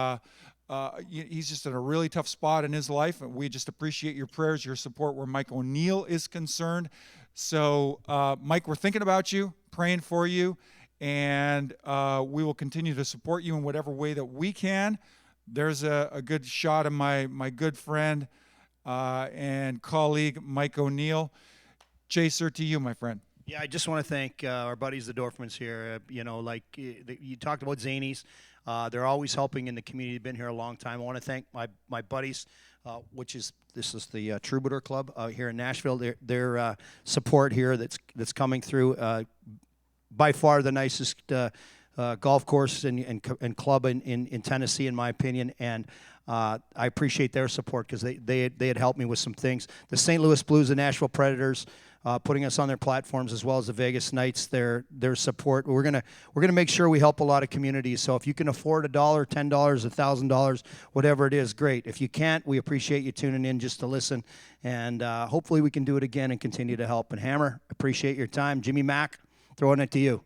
just in a really tough spot in his life. And we just appreciate your prayers, your support where Mike O'Neill is concerned. So, Mike, we're thinking about you, praying for you. And we will continue to support you in whatever way that we can. There's a good shot of my good friend and colleague, Mike O'Neill. Chaser, to you, my friend. Yeah, I just want to thank our buddies, the Dorfmans here. You talked about Zanies. They're always helping in the community. They've been here a long time. I want to thank my buddies, this is the Troubadour Club here in Nashville. Their support here that's coming through. By far the nicest golf course and club in Tennessee, in my opinion, and I appreciate their support because they had helped me with some things. The St. Louis Blues, the Nashville Predators, putting us on their platforms, as well as the Vegas Knights, their support. We're gonna make sure we help a lot of communities. So if you can afford $1, $10, $1,000, whatever it is, great. If you can't, we appreciate you tuning in just to listen, and hopefully we can do it again and continue to help. And Hammer, appreciate your time. Jimmy Mack, throwing it to you.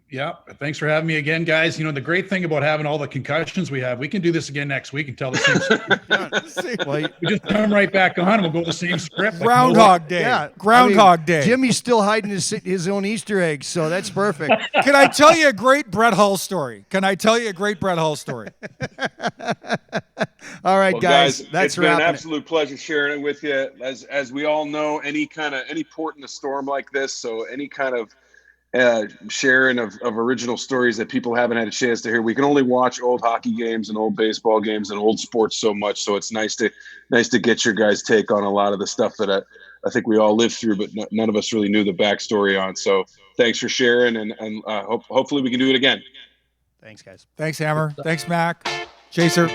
Yeah. Thanks for having me again, guys. You know, the great thing about having all the concussions we have, we can do this again next week and tell the same story. Well, We just come right back on and we'll go the same script. Groundhog Day. yeah, Groundhog Day. Jimmy's still hiding his own Easter eggs, so that's perfect. Can I tell you a great Brett Hull story? All All right, Well, guys, it's that's been an wrapping it. absolute pleasure sharing it with you. As we all know, any port in a storm like this, so any kind of sharing of original stories that people haven't had a chance to hear. We can only watch old hockey games and old baseball games and old sports so much. So it's nice to get your guys' take on a lot of the stuff that I think we all lived through, but none of us really knew the backstory on. So thanks for sharing, and hopefully we can do it again. Thanks, guys. Thanks, Hammer. Thanks, Mac. Chaser.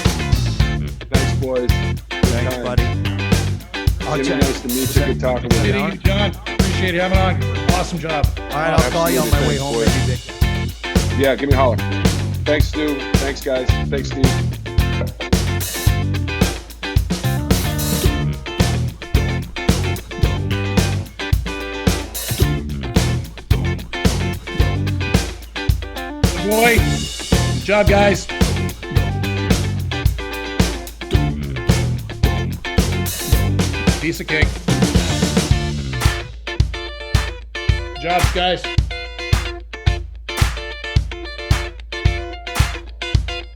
Thanks, boys. Thanks, buddy. Jimmy, nice to meet you. Good talking with you. Hey, John, appreciate you having on. Awesome job. All right, I'll call you on my way home. Boys. Maybe, Vic. Yeah, give me a holler. Thanks, Stu. Thanks, guys. Thanks, Steve. Boy, good job, guys. Piece of cake. Good job, guys.